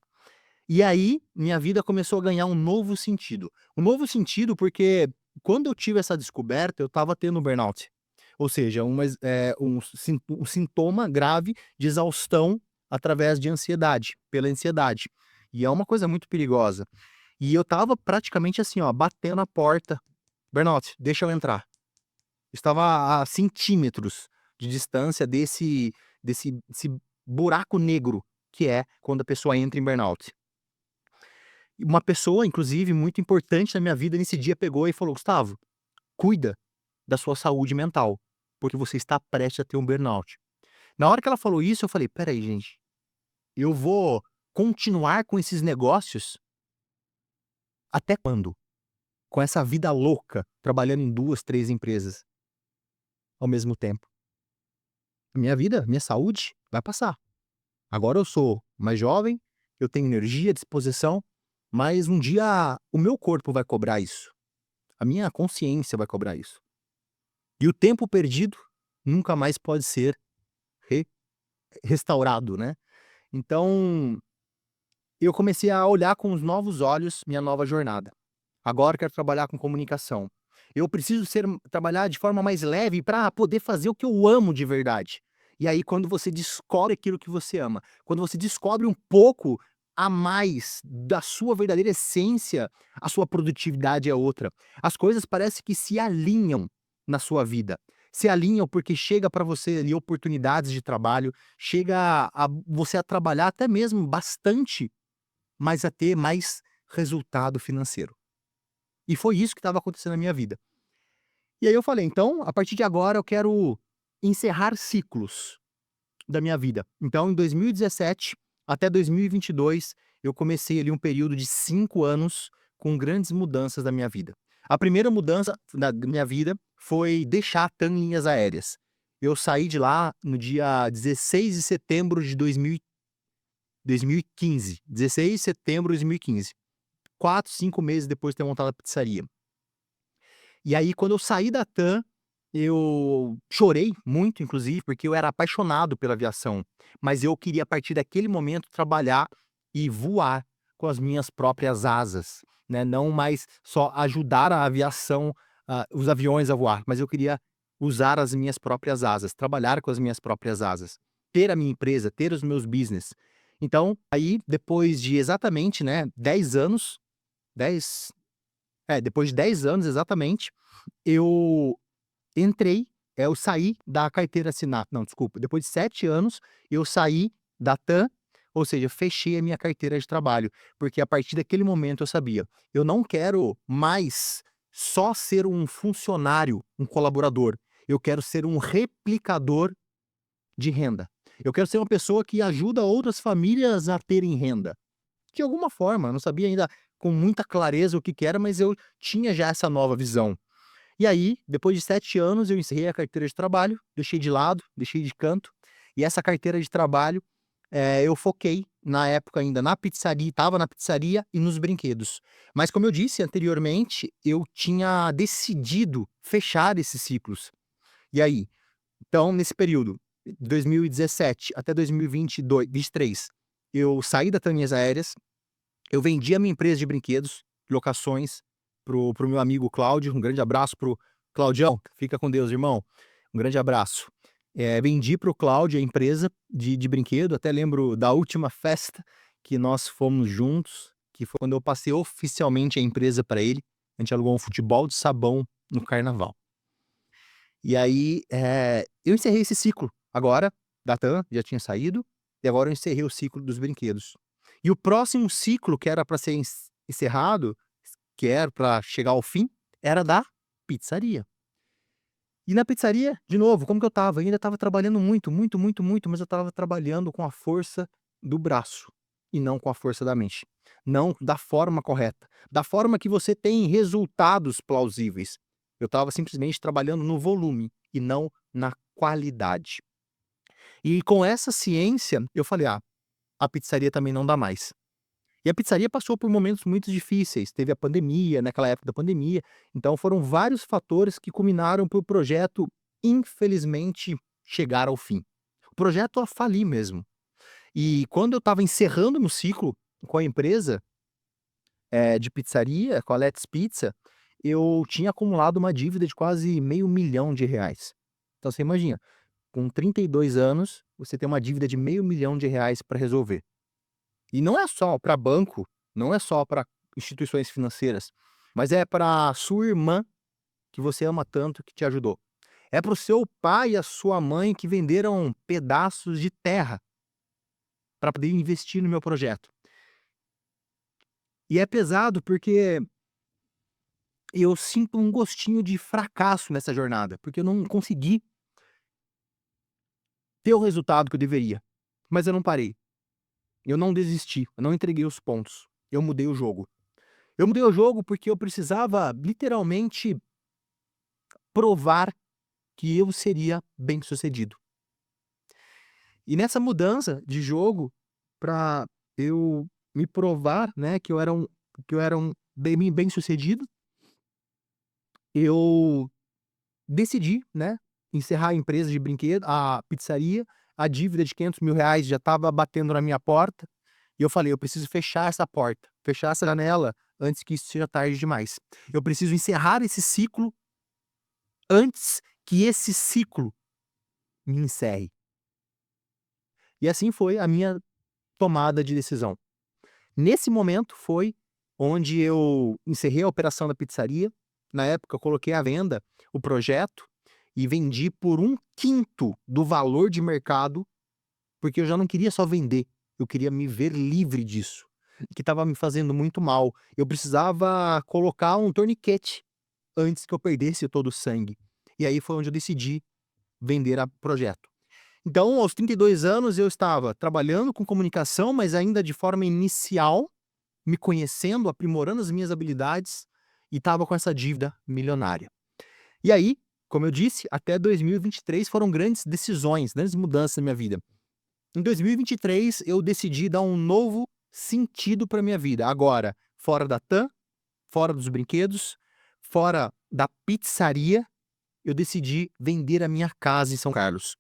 E aí, minha vida começou a ganhar um novo sentido. Um novo sentido porque quando eu tive essa descoberta, eu estava tendo burnout. Ou seja, um sintoma grave de exaustão através de ansiedade, pela ansiedade. E é uma coisa muito perigosa. E eu estava praticamente assim, ó, batendo a porta. Burnout, deixa eu entrar. Estava a centímetros de distância desse buraco negro que é quando a pessoa entra em burnout. E uma pessoa, inclusive, muito importante na minha vida, nesse dia pegou e falou: "Gustavo, cuida da sua saúde mental, porque você está prestes a ter um burnout". Na hora que ela falou isso, eu falei: "Espera aí, gente, eu vou continuar com esses negócios até quando? Com essa vida louca, trabalhando em 2, 3 empresas ao mesmo tempo? Minha vida, minha saúde vai passar. Agora eu sou mais jovem, eu tenho energia, disposição, mas um dia o meu corpo vai cobrar isso. A minha consciência vai cobrar isso. E o tempo perdido nunca mais pode ser re restaurado, né. Então, eu comecei a olhar com os novos olhos minha nova jornada. Agora eu quero trabalhar com comunicação. Eu preciso trabalhar de forma mais leve para poder fazer o que eu amo de verdade. E aí quando você descobre aquilo que você ama, quando você descobre um pouco a mais da sua verdadeira essência, a sua produtividade é outra. As coisas parecem que se alinham na sua vida. Se alinham porque chega para você ali oportunidades de trabalho, chega a você a trabalhar até mesmo bastante, mas a ter mais resultado financeiro. E foi isso que estava acontecendo na minha vida. E aí eu falei: "Então, a partir de agora eu quero encerrar ciclos da minha vida". Então em 2017 até 2022, eu comecei ali um período de 5 anos com grandes mudanças da minha vida. A primeira mudança da minha vida foi deixar a TAM Linhas Aéreas. Eu saí de lá no dia 16 de setembro de 2015, 16 de setembro de 2015, 4, 5 meses depois de ter montado a pizzaria. E aí quando eu saí da TAM, eu chorei muito inclusive, porque eu era apaixonado pela aviação, mas eu queria a partir daquele momento trabalhar e voar com as minhas próprias asas, né, não mais só ajudar a aviação, os aviões a voar, mas eu queria usar as minhas próprias asas, trabalhar com as minhas próprias asas, ter a minha empresa, ter os meus business. Então, aí depois de exatamente, né, 10 anos, 10 depois de 10 anos exatamente, eu entrei eu saí da carteira assinada não, desculpa, depois de 7 anos, eu saí da TAM, ou seja, fechei a minha carteira de trabalho, porque a partir daquele momento eu sabia, eu não quero mais só ser um funcionário, um colaborador, eu quero ser um replicador de renda. Eu quero ser uma pessoa que ajuda outras famílias a terem renda. De alguma forma, eu não sabia ainda com muita clareza o que que era, mas eu tinha já essa nova visão. E aí, depois de 7 anos, eu encerrei a carteira de trabalho, deixei de lado, deixei de canto, e essa carteira de trabalho, eu foquei, na época ainda na pizzaria, estava na pizzaria e nos brinquedos. Mas como eu disse anteriormente, eu tinha decidido fechar esses ciclos. E aí, então nesse período, 2017 até 2023, eu saí da Tânias Aéreas, eu vendi a minha empresa de brinquedos, locações, pro meu amigo Cláudio, um grande abraço pro Claudião, fica com Deus, irmão. Um grande abraço. Vendi para o Cláudio a empresa de brinquedo, até lembro da última festa que nós fomos juntos, que foi quando eu passei oficialmente a empresa para ele. A gente alugou um futebol de sabão no carnaval. E aí, eu encerrei esse ciclo agora, da TAM, já tinha saído, e agora eu encerrei o ciclo dos brinquedos. E o próximo ciclo que era para ser encerrado, que era para chegar ao fim, era da pizzaria. E na pizzaria, de novo, como que eu estava? Eu ainda estava trabalhando muito, muito, muito, muito, mas eu estava trabalhando com a força do braço e não com a força da mente. Não da forma correta, da forma que você tem resultados plausíveis. Eu estava simplesmente trabalhando no volume e não na qualidade. E com essa ciência, eu falei: "Ah, a pizzaria também não dá mais". E a pizzaria passou por momentos muito difíceis, teve a pandemia, naquela época da pandemia, então foram vários fatores que culminaram para o projeto, infelizmente, chegar ao fim. O projeto a falir mesmo. E quando eu estava encerrando meu ciclo com a empresa, de pizzaria, com a Let's Pizza, eu tinha acumulado uma dívida de quase R$ 500.000. Então você imagina, com 32 anos, você tem uma dívida de R$ 500.000 para resolver. E não é só para banco, não é só para instituições financeiras, mas é para sua irmã, que você ama tanto, que te ajudou. É para o seu pai e a sua mãe que venderam pedaços de terra para poder investir no meu projeto. E é pesado porque eu sinto um gostinho de fracasso nessa jornada, porque eu não consegui ter o resultado que eu deveria. Mas eu não parei, eu não desisti, eu não entreguei os pontos, eu mudei o jogo. Eu mudei o jogo porque eu precisava literalmente provar que eu seria bem-sucedido. E nessa mudança de jogo, para eu me provar, né, que eu era um bem-sucedido, eu decidi, né, encerrar a empresa de brinquedo, a pizzaria, a dívida de R$ 500.000 já estava batendo na minha porta, e eu falei: "Eu preciso fechar essa porta, fechar essa janela antes que isso seja tarde demais. Eu preciso encerrar esse ciclo antes que esse ciclo me encerre". E assim foi a minha tomada de decisão. Nesse momento foi onde eu encerrei a operação da pizzaria. Na época eu coloquei à venda o projeto e vendi por 1/5 do valor de mercado, porque eu já não queria só vender, eu queria me ver livre disso, que estava me fazendo muito mal. Eu precisava colocar um torniquete antes que eu perdesse todo o sangue. E aí foi onde eu decidi vender a projeto. Então, aos 32 anos, eu estava trabalhando com comunicação, mas ainda de forma inicial, me conhecendo, aprimorando as minhas habilidades e estava com essa dívida milionária. E aí, como eu disse, até 2023 foram grandes decisões, grandes mudanças na minha vida. Em 2023, eu decidi dar um novo sentido para minha vida. Agora, fora da TAM, fora dos brinquedos, fora da pizzaria, eu decidi vender a minha casa em São Carlos.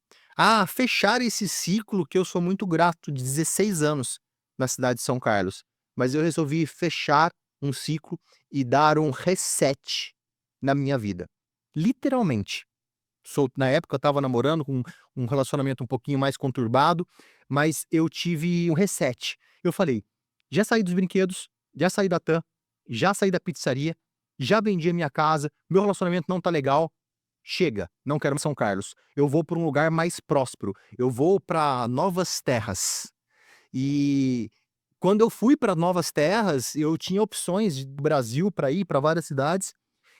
Fechar esse ciclo que eu sou muito grato, de 16 anos na cidade de São Carlos. Mas eu resolvi fechar um ciclo e dar um reset na minha vida. Literalmente. Na época eu estava namorando com um relacionamento um pouquinho mais conturbado, mas eu tive um reset. Eu falei: já saí dos brinquedos, já saí da TAM, já saí da pizzaria, já vendi a minha casa, meu relacionamento não tá legal. Chega, não quero mais São Carlos. Eu vou para um lugar mais próspero. Eu vou para novas terras. E quando eu fui para novas terras, eu tinha opções do Brasil para ir para várias cidades.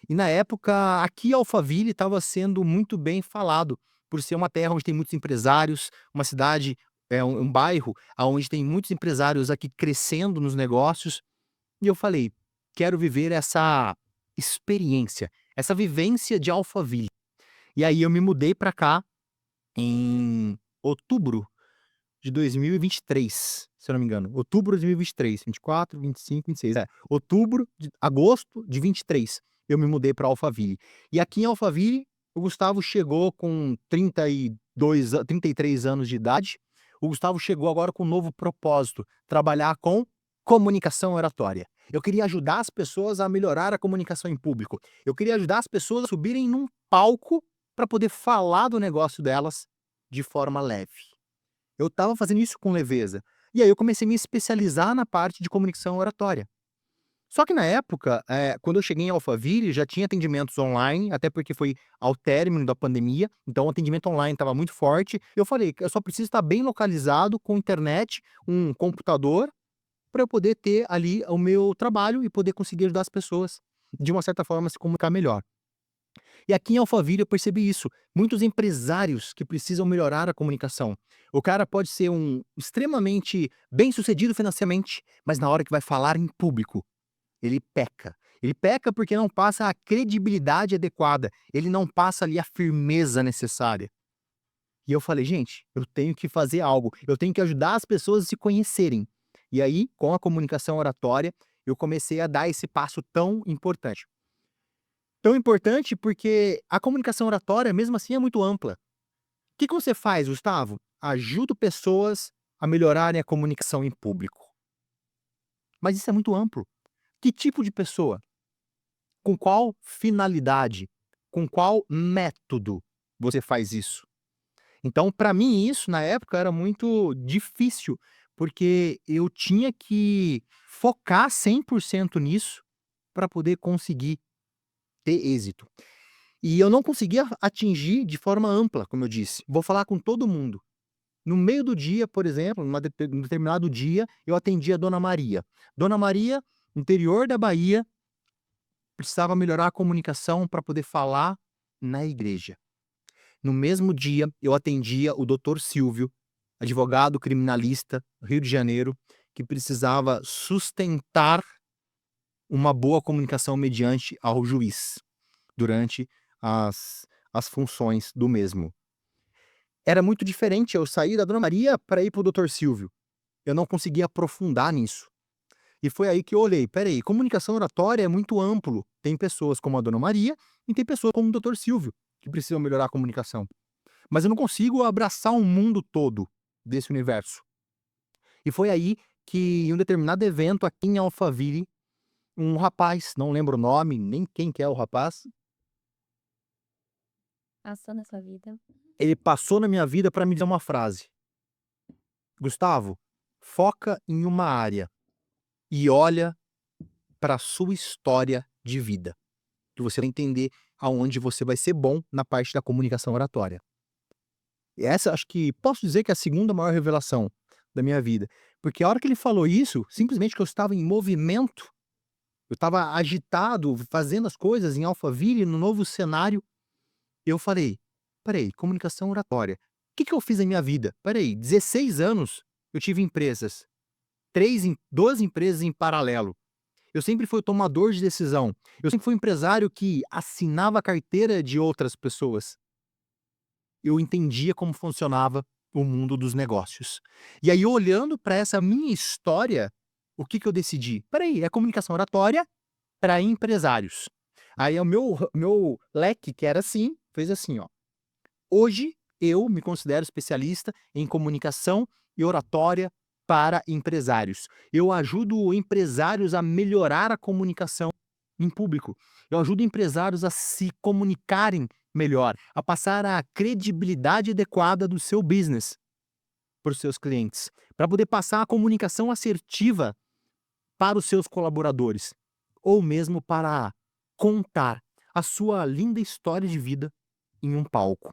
E na época, aqui Alphaville estava sendo muito bem falado, por ser uma terra onde tem muitos empresários, uma cidade, um bairro aonde tem muitos empresários aqui crescendo nos negócios. E eu falei: "Quero viver essa experiência, essa vivência de Alphaville". E aí eu me mudei para cá em outubro de 2023, se eu não me engano. Outubro de 2023, 24, 25, 26, agosto de 23, eu me mudei para Alphaville. E aqui em Alphaville, o Gustavo chegou com 33 anos de idade. O Gustavo chegou agora com um novo propósito: trabalhar com comunicação oratória. Eu queria ajudar as pessoas a melhorar a comunicação em público. Eu queria ajudar as pessoas a subirem num palco para poder falar do negócio delas de forma leve. Eu estava fazendo isso com leveza. E aí eu comecei a me especializar na parte de comunicação oratória. Só que na época, quando eu cheguei em Alphaville, já tinha atendimentos online, até porque foi ao término da pandemia, então o atendimento online estava muito forte. Eu falei, eu só preciso estar bem localizado com internet, um computador, para eu poder ter ali o meu trabalho e poder conseguir ajudar as pessoas, de uma certa forma, a se comunicar melhor. E aqui em Alphaville eu percebi isso. Muitos empresários que precisam melhorar a comunicação. O cara pode ser um extremamente bem-sucedido financeiramente, mas na hora que vai falar em público, ele peca. Ele peca porque não passa a credibilidade adequada, ele não passa ali a firmeza necessária. E eu falei, gente, eu tenho que fazer algo, eu tenho que ajudar as pessoas a se conhecerem. E aí, com a comunicação oratória, eu comecei a dar esse passo tão importante. Tão importante porque a comunicação oratória, mesmo assim, é muito ampla. O que você faz, Gustavo? Ajudo pessoas a melhorarem a comunicação em público. Mas isso é muito amplo. Que tipo de pessoa? Com qual finalidade? Com qual método você faz isso? Então, para mim, isso na época era muito difícil, porque eu tinha que focar 100% nisso para poder conseguir ter êxito. E eu não conseguia atingir de forma ampla, como eu disse. Vou falar com todo mundo. No meio do dia, por exemplo, num determinado dia, eu atendi a Dona Maria. Dona Maria, interior da Bahia, precisava melhorar a comunicação para poder falar na igreja. No mesmo dia, eu atendia o doutor Silvio, advogado criminalista, Rio de Janeiro, que precisava sustentar uma boa comunicação mediante ao juiz, durante as funções do mesmo. Era muito diferente eu sair da Dona Maria para ir para o doutor Silvio. Eu não conseguia aprofundar nisso. E foi aí que eu olhei, peraí, comunicação oratória é muito amplo. Tem pessoas como a Dona Maria e tem pessoas como o doutor Silvio, que precisam melhorar a comunicação. Mas eu não consigo abraçar um mundo todo desse universo. E foi aí que, em um determinado evento aqui em Alphaville, um rapaz, não lembro o nome, nem quem que é o rapaz, Passou na sua vida. ele passou na minha vida para me dizer uma frase. Gustavo, foca em uma área e olha para a sua história de vida, que você vai entender aonde você vai ser bom na parte da comunicação oratória. E essa acho que posso dizer que é a segunda maior revelação da minha vida, porque a hora que ele falou isso, simplesmente que eu estava em movimento, eu estava agitado, fazendo as coisas em Alphaville, no novo cenário, eu falei: "Espera aí, comunicação oratória, o que que eu fiz na minha vida? Espera aí, 16 anos eu tive empresas, 2 empresas em paralelo. Eu sempre fui o tomador de decisão. Eu sempre fui um empresário que assinava a carteira de outras pessoas. Eu entendia como funcionava o mundo dos negócios. E aí, olhando para essa minha história, o que que eu decidi? Espera aí, é comunicação oratória para empresários. Aí o meu leque, que era assim, fez assim, ó. Hoje eu me considero especialista em comunicação e oratória para empresários. Eu ajudo empresários a melhorar a comunicação em público. Eu ajudo empresários a se comunicarem melhor, a passar a credibilidade adequada do seu business para os seus clientes, para poder passar a comunicação assertiva para os seus colaboradores, ou mesmo para contar a sua linda história de vida em um palco.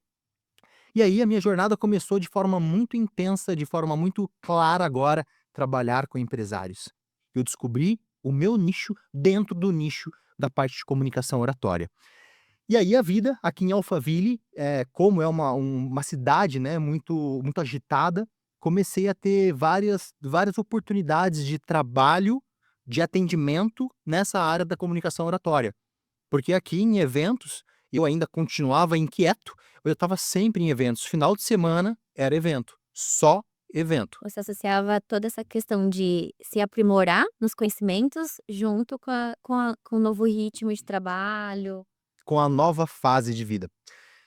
E aí a minha jornada começou de forma muito intensa, de forma muito clara agora, trabalhar com empresários. Eu descobri o meu nicho dentro do nicho da parte de comunicação oratória. E aí a vida aqui em Alphaville, como é uma cidade, né, muito agitada, comecei a ter várias oportunidades de trabalho, de atendimento nessa área da comunicação oratória. Porque aqui em eventos, eu ainda continuava inquieto, eu estava sempre em eventos. Final de semana era evento, só evento. Você associava toda essa questão de se aprimorar nos conhecimentos junto com o novo ritmo de trabalho. Com a nova fase de vida.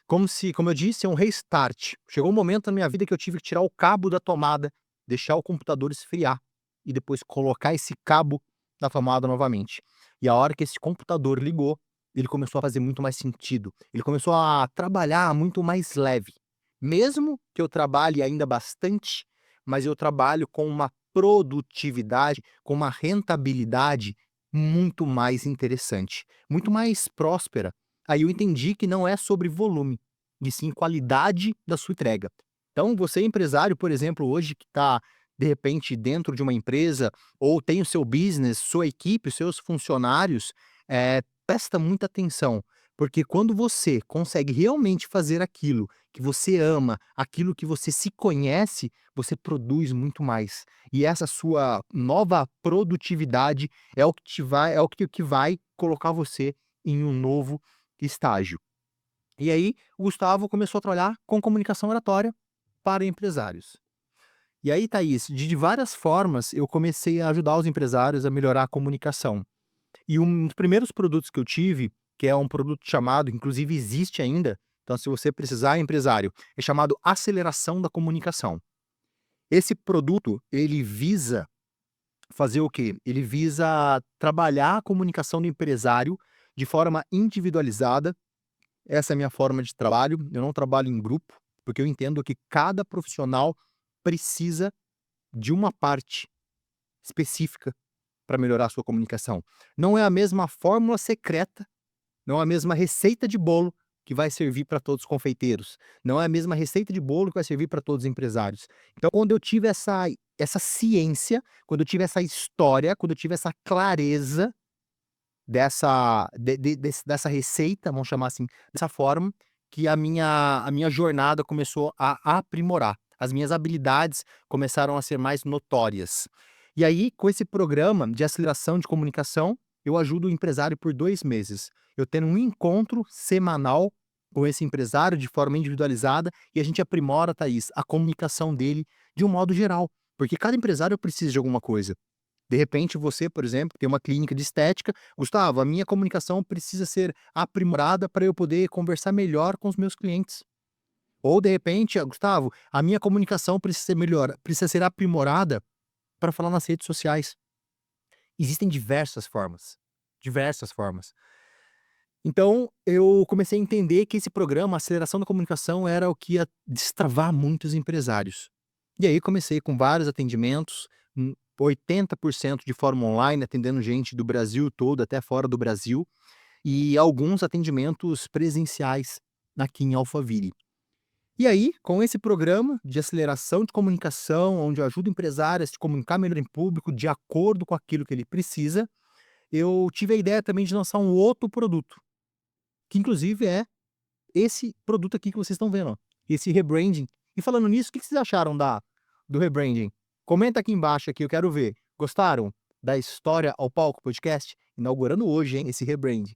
Como eu disse, é um restart. Chegou um momento na minha vida que eu tive que tirar o cabo da tomada, deixar o computador esfriar e depois colocar esse cabo na tomada novamente. E a hora que esse computador ligou, ele começou a fazer muito mais sentido. Ele começou a trabalhar muito mais leve. Mesmo que eu trabalhe ainda bastante, mas eu trabalho com uma produtividade, com uma rentabilidade muito mais interessante, muito mais próspera. Aí eu entendi que não é sobre volume, e sim qualidade da sua entrega. Então, você empresário, por exemplo, hoje que está, de repente, dentro de uma empresa, ou tem o seu business, sua equipe, os seus funcionários, presta muita atenção, porque quando você consegue realmente fazer aquilo que você ama, aquilo que você se conhece, você produz muito mais. E essa sua nova produtividade é o que que vai colocar você em um novo estágio. E aí, o Gustavo começou a trabalhar com comunicação oratória para empresários. E aí, Thaís, de várias formas, eu comecei a ajudar os empresários a melhorar a comunicação. E um dos primeiros produtos que eu tive, que é um produto chamado, inclusive existe ainda, então se você precisar, empresário, é chamado aceleração da comunicação. Esse produto, ele visa fazer o quê? Ele visa trabalhar a comunicação do empresário de forma individualizada. Essa é a minha forma de trabalho. Eu não trabalho em grupo, porque eu entendo que cada profissional precisa de uma parte específica para melhorar a sua comunicação. Não é a mesma fórmula secreta, não é a mesma receita de bolo que vai servir para todos os confeiteiros, não é a mesma receita de bolo que vai servir para todos os empresários. Então, quando eu tive essa ciência, quando eu tive essa história, quando eu tive essa clareza dessa receita, vamos chamar assim, dessa forma, que a minha jornada começou a aprimorar. As minhas habilidades começaram a ser mais notórias. E aí, com esse programa de aceleração de comunicação, eu ajudo o empresário por 2 meses. Eu tenho um encontro semanal com esse empresário de forma individualizada e a gente aprimora, Thaís, a comunicação dele de um modo geral, porque cada empresário precisa de alguma coisa. De repente você, por exemplo, tem uma clínica de estética: "Gustavo, a minha comunicação precisa ser aprimorada para eu poder conversar melhor com os meus clientes". Ou de repente: Gustavo, a minha comunicação precisa ser aprimorada para falar nas redes sociais". Existem diversas formas, diversas formas. Então, eu comecei a entender que esse programa, Aceleração da Comunicação, era o que ia destravar muitos empresários. E aí comecei com vários atendimentos, 80% de forma online, atendendo gente do Brasil todo, até fora do Brasil, e alguns atendimentos presenciais aqui em Alphaville. E aí, com esse programa de aceleração de comunicação, onde eu ajudo empresários a se comunicar melhor em público, de acordo com aquilo que ele precisa, eu tive a ideia também de lançar um outro produto, que inclusive é esse produto aqui que vocês estão vendo, ó, esse rebranding. E falando nisso, o que vocês acharam do rebranding? Comenta aqui embaixo aqui, eu quero ver. Gostaram da História ao Palco Podcast? Inaugurando hoje, hein, esse rebranding.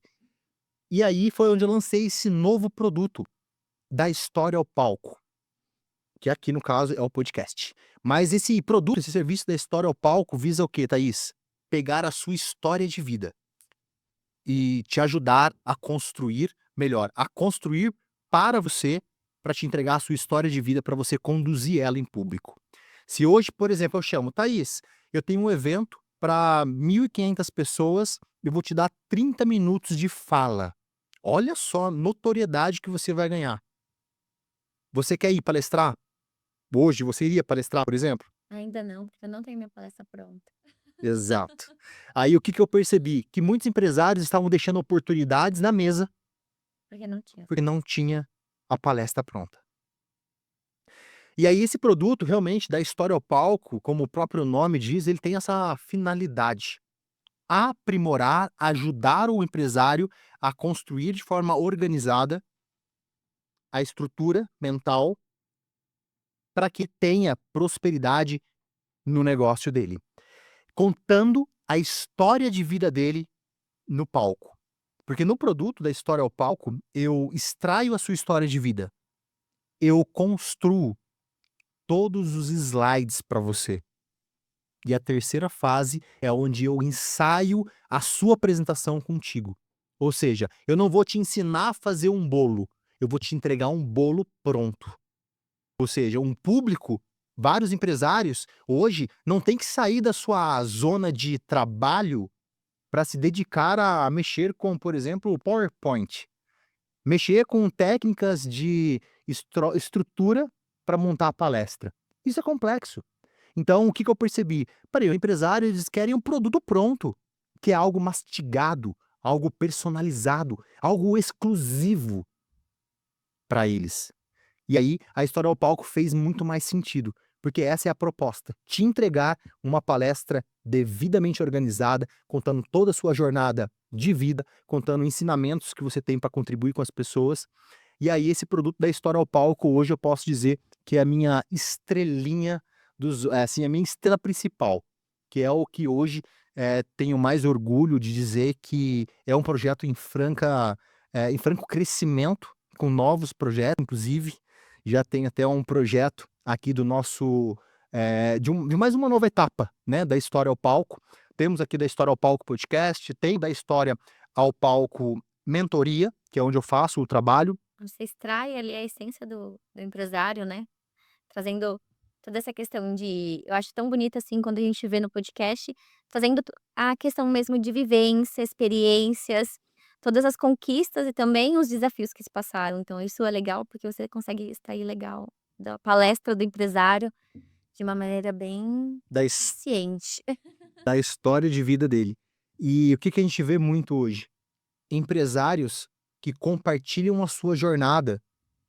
E aí foi onde eu lancei esse novo produto, da História ao Palco, que aqui no caso é o podcast. Mas esse produto, esse serviço da História ao Palco visa o quê, Thaís? Pegar a sua história de vida e te ajudar a construir melhor, a construir para você, para te entregar a sua história de vida, para você conduzir ela em público. Se hoje, por exemplo, eu chamo: Thaís, eu tenho um evento para 1.500 pessoas, eu vou te dar 30 minutos de fala. Olha só a notoriedade que você vai ganhar. Você quer ir palestrar? Hoje você iria palestrar, por exemplo? Ainda não, porque eu não tenho minha palestra pronta. Exato. Aí o que eu percebi? Que muitos empresários estavam deixando oportunidades na mesa Porque não tinha. porque não tinha a palestra pronta. E aí esse produto realmente da História ao Palco, como o próprio nome diz, ele tem essa finalidade: aprimorar, ajudar o empresário a construir de forma organizada a estrutura mental para que tenha prosperidade no negócio dele, contando a história de vida dele no palco. Porque no produto da História ao Palco, eu extraio a sua história de vida, eu construo todos os slides para você. E a terceira fase é onde eu ensaio a sua apresentação contigo. Ou seja, eu não vou te ensinar a fazer um bolo, eu vou te entregar um bolo pronto. Ou seja, um público, vários empresários hoje não tem que sair da sua zona de trabalho para se dedicar a mexer com, por exemplo, o PowerPoint. Mexer com técnicas de estrutura para montar a palestra. Isso é complexo. Então, o que eu percebi? Peraí, o empresário, eles querem um produto pronto, que é algo mastigado, algo personalizado, algo exclusivo para eles. E aí, a História ao Palco fez muito mais sentido, porque essa é a proposta, te entregar uma palestra devidamente organizada, contando toda a sua jornada de vida, contando ensinamentos que você tem para contribuir com as pessoas. E aí, esse produto da História ao Palco, hoje eu posso dizer que é a minha estrelinha, assim, a minha estrela principal, que é o que hoje tenho mais orgulho de dizer que é um projeto em franco crescimento, com novos projetos, inclusive. Já tem até um projeto aqui do nosso, de mais uma nova etapa, né, da História ao Palco. Temos aqui da História ao Palco podcast, tem da História ao Palco Mentoria, que é onde eu faço o trabalho. Você extrai ali a essência do empresário, né, trazendo toda essa questão de eu acho tão bonito, assim, quando a gente vê no podcast, fazendo a questão mesmo de vivência, experiências, todas as conquistas e também os desafios que se passaram. Então isso é legal, porque você consegue extrair legal da palestra do empresário de uma maneira bem Da, eficiente. da história de vida dele. E o que a gente vê muito hoje? Empresários que compartilham a sua jornada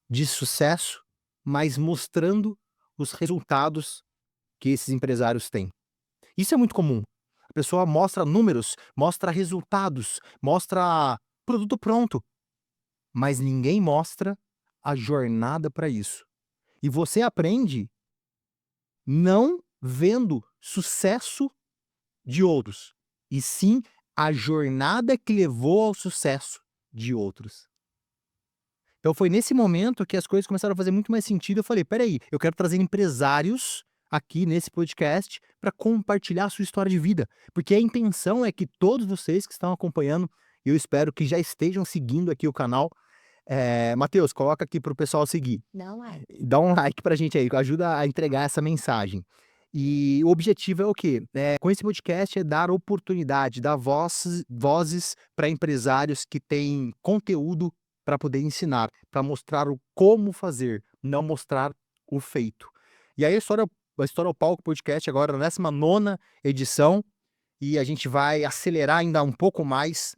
de sucesso, mas mostrando os resultados que esses empresários têm. Isso é muito comum. A pessoa mostra números, mostra resultados, mostra produto pronto, mas ninguém mostra a jornada para isso. E você aprende não vendo sucesso de outros, e sim a jornada que levou ao sucesso de outros. Então foi nesse momento que as coisas começaram a fazer muito mais sentido. Eu falei, peraí, eu quero trazer empresários aqui nesse podcast para compartilhar a sua história de vida, porque a intenção é que todos vocês que estão acompanhando, eu espero que já estejam seguindo aqui o canal. Matheus, coloca aqui para o pessoal seguir. Não é. Dá um like pra gente aí, ajuda a entregar essa mensagem. E o objetivo é o quê? Com esse podcast é dar oportunidade, dar vozes para empresários que têm conteúdo para poder ensinar, para mostrar o como fazer, não mostrar o feito. E aí a História ao Palco podcast agora na 19ª edição, e a gente vai acelerar ainda um pouco mais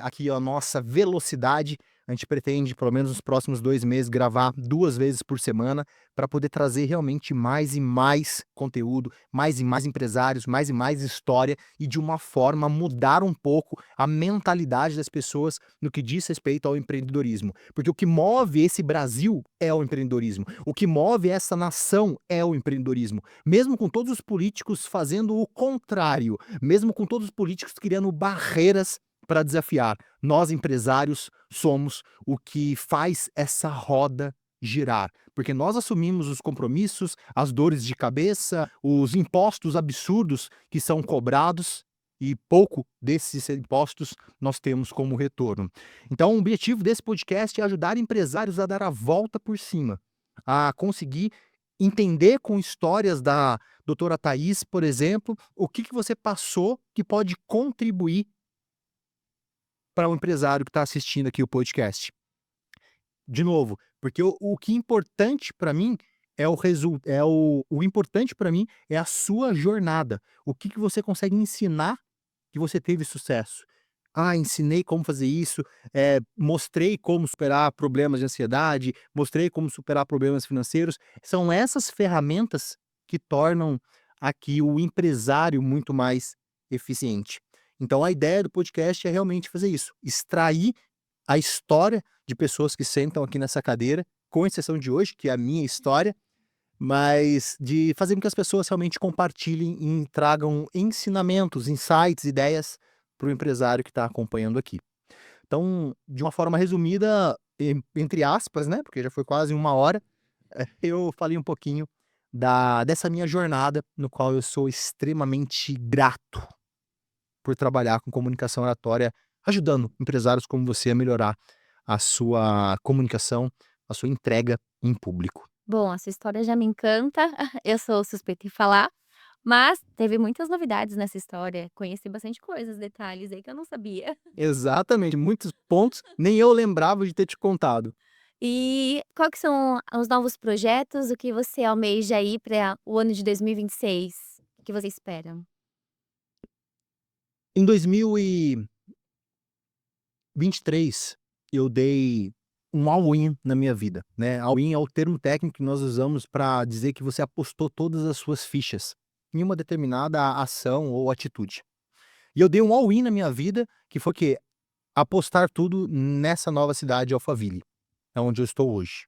aqui a nossa velocidade. A gente pretende, pelo menos nos próximos 2 meses, gravar 2 vezes por semana para poder trazer realmente mais e mais conteúdo, mais e mais empresários, mais e mais história e de uma forma mudar um pouco a mentalidade das pessoas no que diz respeito ao empreendedorismo. Porque o que move esse Brasil é o empreendedorismo. O que move essa nação é o empreendedorismo. Mesmo com todos os políticos fazendo o contrário, mesmo com todos os políticos criando barreiras para desafiar, nós empresários somos o que faz essa roda girar, porque nós assumimos os compromissos, as dores de cabeça, os impostos absurdos que são cobrados, e pouco desses impostos nós temos como retorno. Então, o objetivo desse podcast é ajudar empresários a dar a volta por cima, a conseguir entender com histórias da doutora Thaís, por exemplo, o que você passou que pode contribuir para o empresário que está assistindo aqui o podcast. De novo, porque o que é importante para mim é o importante para mim é a sua jornada. O que você consegue ensinar que você teve sucesso. Ensinei como fazer isso, mostrei como superar problemas de ansiedade, mostrei como superar problemas financeiros. São essas ferramentas que tornam aqui o empresário muito mais eficiente. Então a ideia do podcast é realmente fazer isso, extrair a história de pessoas que sentam aqui nessa cadeira, com exceção de hoje, que é a minha história, mas de fazer com que as pessoas realmente compartilhem e tragam ensinamentos, insights, ideias para o empresário que está acompanhando aqui. Então, de uma forma resumida, entre aspas, né, porque já foi quase 1 hora, eu falei um pouquinho dessa minha jornada, no qual eu sou extremamente grato por trabalhar com comunicação oratória, ajudando empresários como você a melhorar a sua comunicação, a sua entrega em público. Bom, a sua história já me encanta, eu sou suspeita em falar, mas teve muitas novidades nessa história, conheci bastante coisas, detalhes aí que eu não sabia. Exatamente, muitos pontos nem eu lembrava de ter te contado. E qual que são os novos projetos? O que você almeja aí para o ano de 2026? O que você espera? Em 2023, eu dei um all-in na minha vida, né. All-in é o termo técnico que nós usamos para dizer que você apostou todas as suas fichas em uma determinada ação ou atitude. E eu dei um all-in na minha vida, que foi o quê? Apostar tudo nessa nova cidade, Alphaville, é onde eu estou hoje.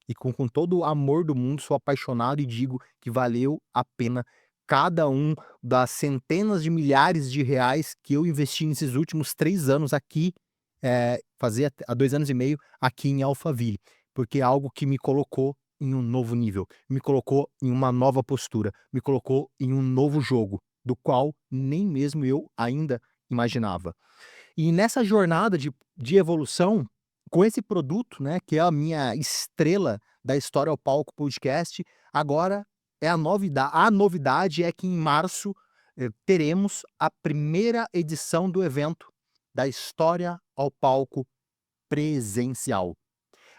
E com todo o amor do mundo, sou apaixonado e digo que valeu a pena cada um das centenas de milhares de reais que eu investi nesses últimos 3 anos aqui, fazia há 2 anos e meio, aqui em Alphaville, porque é algo que me colocou em um novo nível, me colocou em uma nova postura, me colocou em um novo jogo, do qual nem mesmo eu ainda imaginava. E nessa jornada de evolução, com esse produto, né, que é a minha estrela da História ao Palco podcast, agora é a novidade é que em março, teremos a primeira edição do evento da História ao Palco presencial,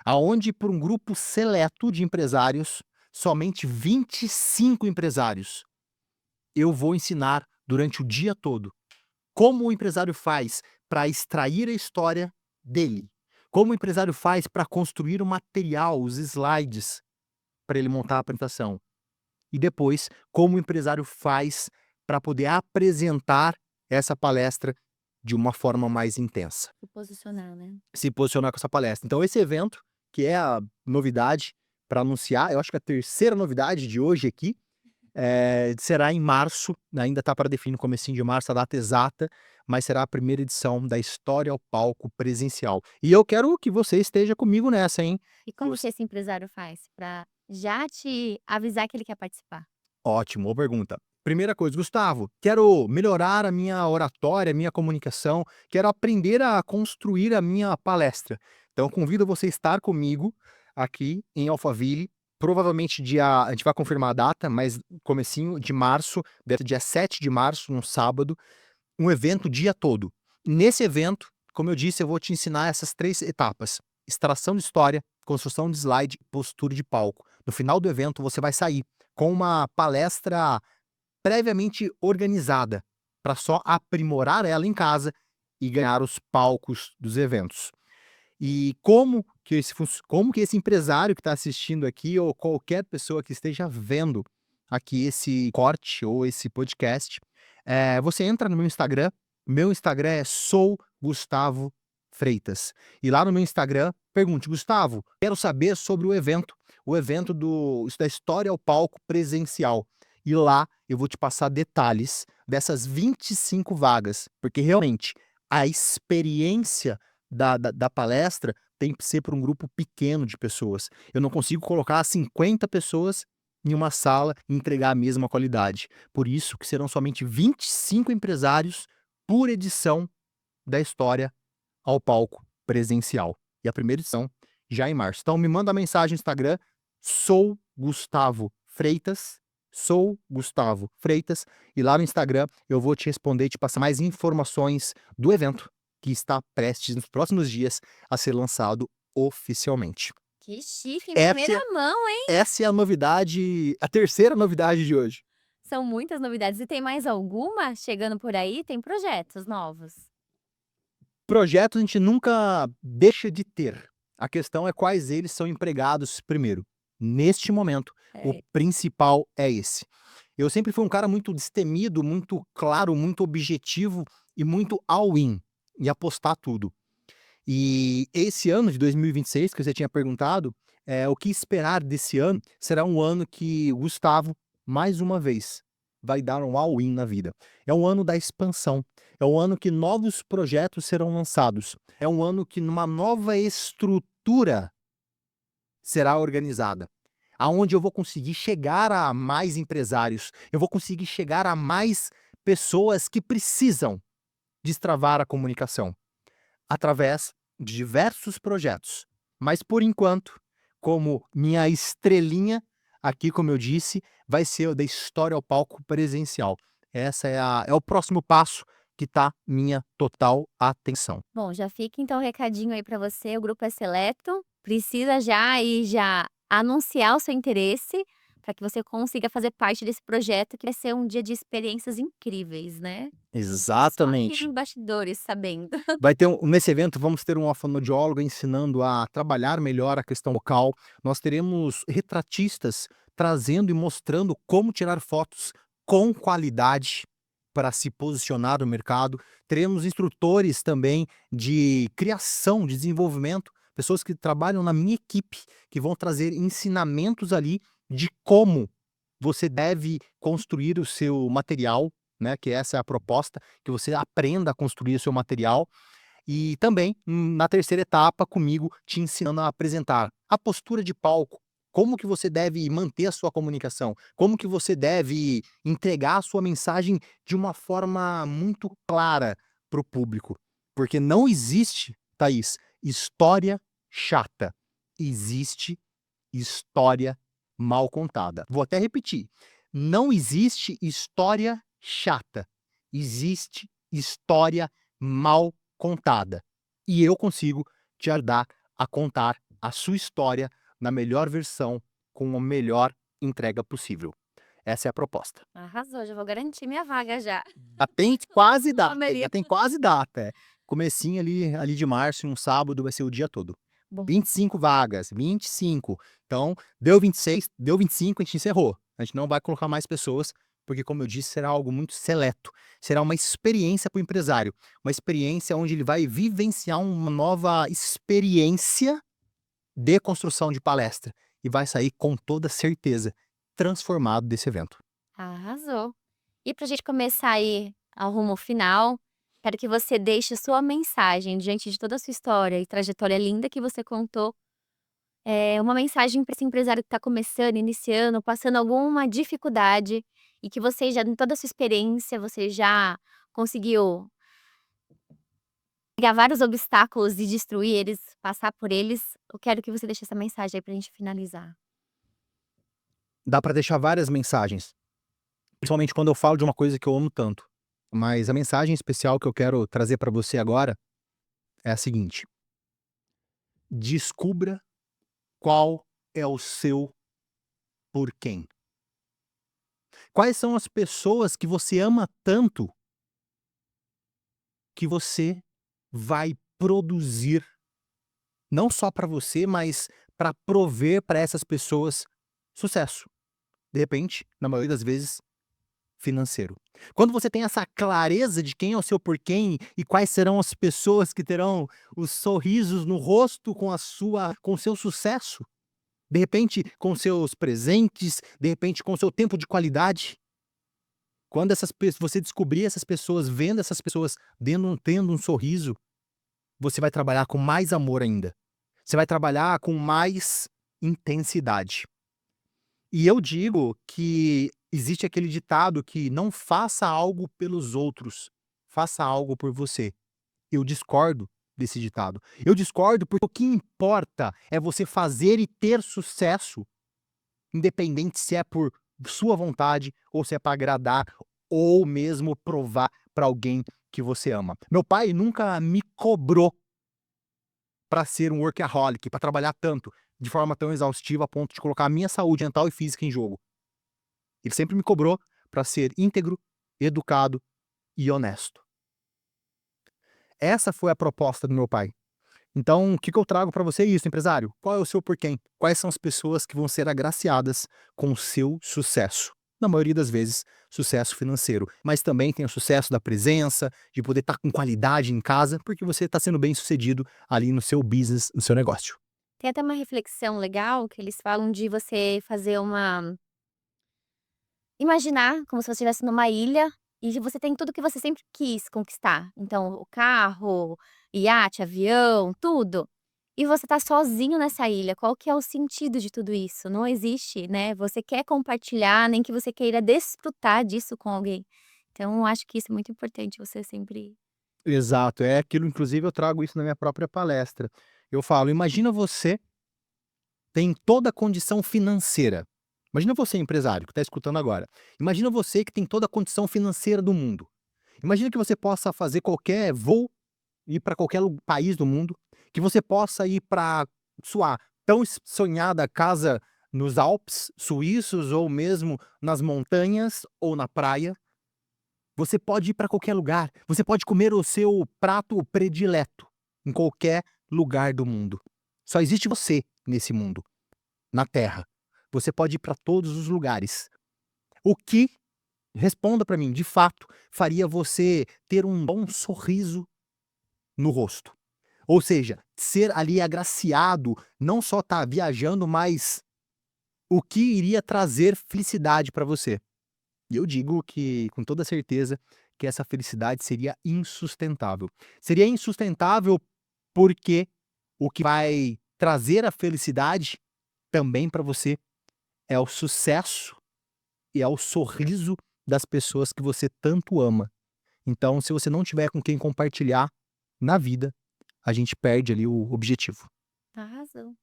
aonde por um grupo seleto de empresários, somente 25 empresários, eu vou ensinar durante o dia todo como o empresário faz para extrair a história dele, como o empresário faz para construir o material, os slides, para ele montar a apresentação. E depois, como o empresário faz para poder apresentar essa palestra de uma forma mais intensa. Se posicionar, né? Se posicionar com essa palestra. Então esse evento, que é a novidade para anunciar, eu acho que a terceira novidade de hoje aqui, será em março, ainda está para definir no comecinho de março a data exata, mas será a primeira edição da História ao Palco presencial. E eu quero que você esteja comigo nessa, hein. E como Você que esse empresário faz para já te avisar que ele quer participar? Ótimo, boa pergunta. Primeira coisa: "Gustavo, quero melhorar a minha oratória, a minha comunicação, quero aprender a construir a minha palestra". Então convido você a estar comigo aqui em Alphaville, provavelmente a gente vai confirmar a data, mas comecinho de março, deve ser dia 7 de março, num sábado, um evento o dia todo. Nesse evento, como eu disse, eu vou te ensinar essas 3 etapas: extração de história, construção de slide, postura de palco. No final do evento, você vai sair com uma palestra previamente organizada, para só aprimorar ela em casa e ganhar os palcos dos eventos. E como que esse empresário que está assistindo aqui, ou qualquer pessoa que esteja vendo aqui esse corte ou esse podcast, você entra no meu Instagram é sou Gustavo Freitas. E lá no meu Instagram, pergunte: "Gustavo, quero saber sobre o evento da História ao Palco presencial". E lá eu vou te passar detalhes dessas 25 vagas, porque realmente a experiência da palestra tem que ser para um grupo pequeno de pessoas. Eu não consigo colocar 50 pessoas em uma sala e entregar a mesma qualidade. Por isso que serão somente 25 empresários por edição da História ao Palco presencial. E a primeira edição já em março. Então me manda mensagem no Instagram, sou Gustavo Freitas, sou Gustavo Freitas, e lá no Instagram eu vou te responder e te passar mais informações do evento que está prestes nos próximos dias a ser lançado oficialmente. Que chique, em Essa primeira é mão, hein? essa é a novidade, a terceira novidade de hoje. São muitas novidades. E tem mais alguma chegando por aí? Tem projetos novos? Projetos a gente nunca deixa de ter. A questão é quais eles são empregados primeiro. Neste momento, o É. principal é esse. Eu sempre fui um cara muito destemido, muito claro, muito objetivo e muito all-in, e apostar tudo. E esse ano de 2026, que você tinha perguntado, o que esperar desse ano, será um ano que o Gustavo, mais uma vez, vai dar um all-in na vida. É um ano da expansão, é um ano que novos projetos serão lançados, é um ano que uma nova estrutura será organizada, aonde eu vou conseguir chegar a mais empresários, eu vou conseguir chegar a mais pessoas que precisam destravar a comunicação através de diversos projetos. Mas por enquanto, como minha estrelinha, aqui como eu disse, vai ser o da História ao Palco presencial. Essa é o próximo passo que tá minha total atenção. Bom, já fica então o recadinho aí para você, o grupo é seleto, precisa já anunciar o seu interesse para que você consiga fazer parte desse projeto que vai ser um dia de experiências incríveis, né. Só aqui Exatamente. nos bastidores sabendo. Vai ter nesse evento vamos ter uma fonoaudióloga ensinando a trabalhar melhor a questão vocal. Nós teremos retratistas trazendo e mostrando como tirar fotos com qualidade para se posicionar no mercado. Teremos instrutores também de criação, de desenvolvimento, pessoas que trabalham na minha equipe, que vão trazer ensinamentos ali de como você deve construir o seu material, né, que essa é a proposta, que você aprenda a construir o seu material e também, na terceira etapa, comigo, te ensinando a apresentar a postura de palco, como que você deve manter a sua comunicação, como que você deve entregar a sua mensagem de uma forma muito clara para o público. Porque não existe, Thaís, história chata. Existe história mal contada. Vou até repetir. Não existe história chata. Existe história mal contada. E eu consigo te ajudar a contar a sua história na melhor versão, com a melhor entrega possível. Essa é a proposta. Arrasou, já vou garantir minha vaga já. Já tem quase data, Comeria. já tem quase data, é. Comecinho ali de março, um sábado, vai ser o dia todo. Bom. 25 vagas, 25. Então, deu 26, deu 25, a gente encerrou. A gente não vai colocar mais pessoas, porque como eu disse, será algo muito seleto. Será uma experiência para o empresário, uma experiência onde ele vai vivenciar uma nova experiência de construção de palestra e vai sair com toda certeza transformado desse evento. Arrasou. E pra gente começar aí ao rumo final, quero que você deixe sua mensagem diante de toda a sua história e trajetória linda que você contou. Uma mensagem para esse empresário que está começando, iniciando, passando alguma dificuldade e que você já, em toda a sua experiência, você já conseguiu pegar vários obstáculos e destruir eles, passar por eles. Eu quero que você deixe essa mensagem aí pra gente finalizar. Dá para deixar várias mensagens, principalmente quando eu falo de uma coisa que eu amo tanto. Mas a mensagem especial que eu quero trazer para você agora é a seguinte: descubra qual é o seu porquê. Quais são as pessoas que você ama tanto que você vai produzir, não só para você, mas para prover para essas pessoas sucesso. De repente, na maioria das vezes, financeiro. Quando você tem essa clareza de quem é o seu porquê e quais serão as pessoas que terão os sorrisos no rosto com o seu sucesso, de repente com seus presentes, de repente com o seu tempo de qualidade, quando você descobrir essas pessoas, vendo essas pessoas tendo um sorriso, você vai trabalhar com mais amor ainda. Você vai trabalhar com mais intensidade. E eu digo que existe aquele ditado que não faça algo pelos outros, faça algo por você. Eu discordo desse ditado. Eu discordo porque o que importa é você fazer e ter sucesso, independente se é por sua vontade ou se é para agradar ou mesmo provar para alguém que você ama. Meu pai nunca me cobrou para ser um workaholic, para trabalhar tanto, de forma tão exaustiva a ponto de colocar a minha saúde mental e física em jogo. Ele sempre me cobrou para ser íntegro, educado e honesto. Essa foi a proposta do meu pai. Então, o que eu trago para você é isso, empresário. Qual é o seu porquê? Quais são as pessoas que vão ser agraciadas com o seu sucesso? Na maioria das vezes, sucesso financeiro. Mas também tem o sucesso da presença, de poder estar com qualidade em casa, porque você está sendo bem sucedido ali no seu business, no seu negócio. Tem até uma reflexão legal que eles falam de você fazer imaginar como se você estivesse numa ilha e você tem tudo que você sempre quis conquistar. Então, o carro, iate, avião, tudo. E você tá sozinho nessa ilha. Qual que é o sentido de tudo isso? Não existe, né? Você quer compartilhar, nem que você queira desfrutar disso com alguém. Então, eu acho que isso é muito importante, você sempre. Exato, é aquilo, inclusive eu trago isso na minha própria palestra. Eu falo, imagina você tem toda a condição financeira. Imagina você, empresário, que está escutando agora. Imagina você que tem toda a condição financeira do mundo. Imagina que você possa fazer qualquer voo, ir para qualquer país do mundo, que você possa ir para sua tão sonhada casa nos Alpes suíços ou mesmo nas montanhas ou na praia. Você pode ir para qualquer lugar. Você pode comer o seu prato predileto em qualquer lugar do mundo. Só existe você nesse mundo, na Terra. Você pode ir para todos os lugares. O que, responda para mim, de fato, faria você ter um bom sorriso no rosto? Ou seja, ser ali agraciado, não só estar viajando, mas o que iria trazer felicidade para você? E eu digo que, com toda certeza, que essa felicidade seria insustentável. Seria insustentável porque o que vai trazer a felicidade também para você é o sucesso e é o sorriso das pessoas que você tanto ama. Então, se você não tiver com quem compartilhar na vida, a gente perde ali o objetivo. Arrasou.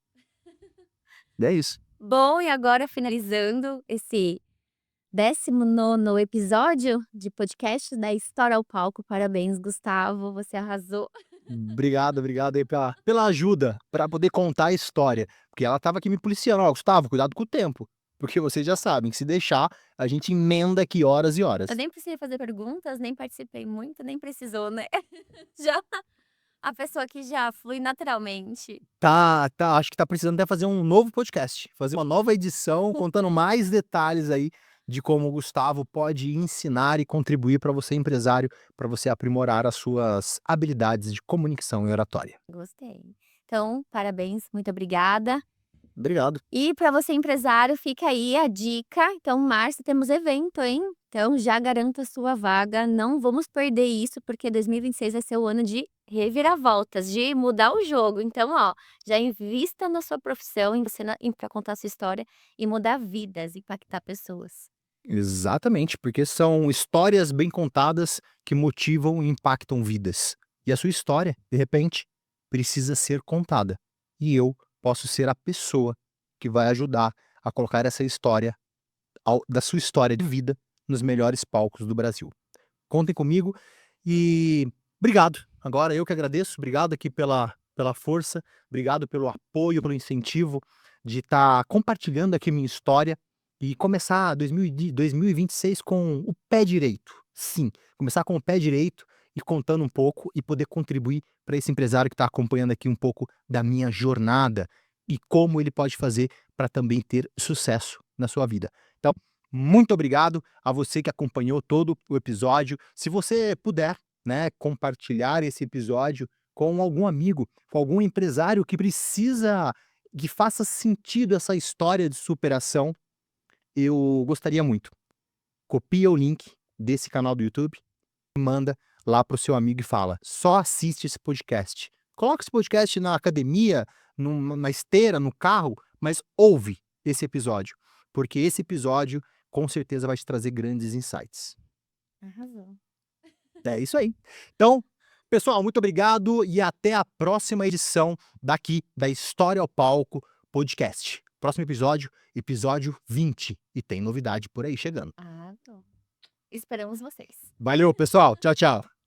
É isso. Bom, e agora finalizando esse 19º episódio de podcast da História ao Palco. Parabéns, Gustavo, você arrasou. Obrigado aí pela ajuda para poder contar a história. Porque ela estava aqui me policiando. Ó, Gustavo, cuidado com o tempo. Porque vocês já sabem que se deixar, a gente emenda aqui horas e horas. Eu nem precisei fazer perguntas, nem participei muito, nem precisou, né? Já a pessoa que já flui naturalmente. Tá, acho que tá precisando até fazer um novo podcast, fazer uma nova edição contando mais detalhes aí de como o Gustavo pode ensinar e contribuir para você, empresário, para você aprimorar as suas habilidades de comunicação e oratória. Gostei. Então, parabéns, muito obrigada. Obrigado. E para você, empresário, fica aí a dica. Então, março temos evento, hein? Então, já garanta a sua vaga. Não vamos perder isso, porque 2026 vai ser o ano de reviravoltas, de mudar o jogo. Então, ó, já invista na sua profissão, em você para contar a sua história e mudar vidas, impactar pessoas. Exatamente, porque são histórias bem contadas que motivam e impactam vidas. E a sua história, de repente, precisa ser contada. E eu posso ser a pessoa que vai ajudar a colocar essa história, da sua história de vida, nos melhores palcos do Brasil. Contem comigo e obrigado. Agora eu que agradeço, obrigado aqui pela força, obrigado pelo apoio, pelo incentivo de estar compartilhando aqui minha história e começar 2026 com o pé direito. Sim, começar com o pé direito e contando um pouco e poder contribuir para esse empresário que está acompanhando aqui um pouco da minha jornada e como ele pode fazer para também ter sucesso na sua vida. Então, muito obrigado a você que acompanhou todo o episódio. Se você puder, né, compartilhar esse episódio com algum amigo, com algum empresário que precisa, que faça sentido essa história de superação, eu gostaria muito. Copia o link desse canal do YouTube e manda lá para o seu amigo e fala: só assiste esse podcast. Coloca esse podcast na academia, na esteira, no carro, mas ouve esse episódio, porque esse episódio com certeza vai te trazer grandes insights. Arrasou. É isso aí. Então, pessoal, muito obrigado e até a próxima edição daqui da História ao Palco Podcast. Próximo episódio, episódio 20. E tem novidade por aí chegando. Ah, bom. Esperamos vocês. Valeu, pessoal. Tchau, tchau.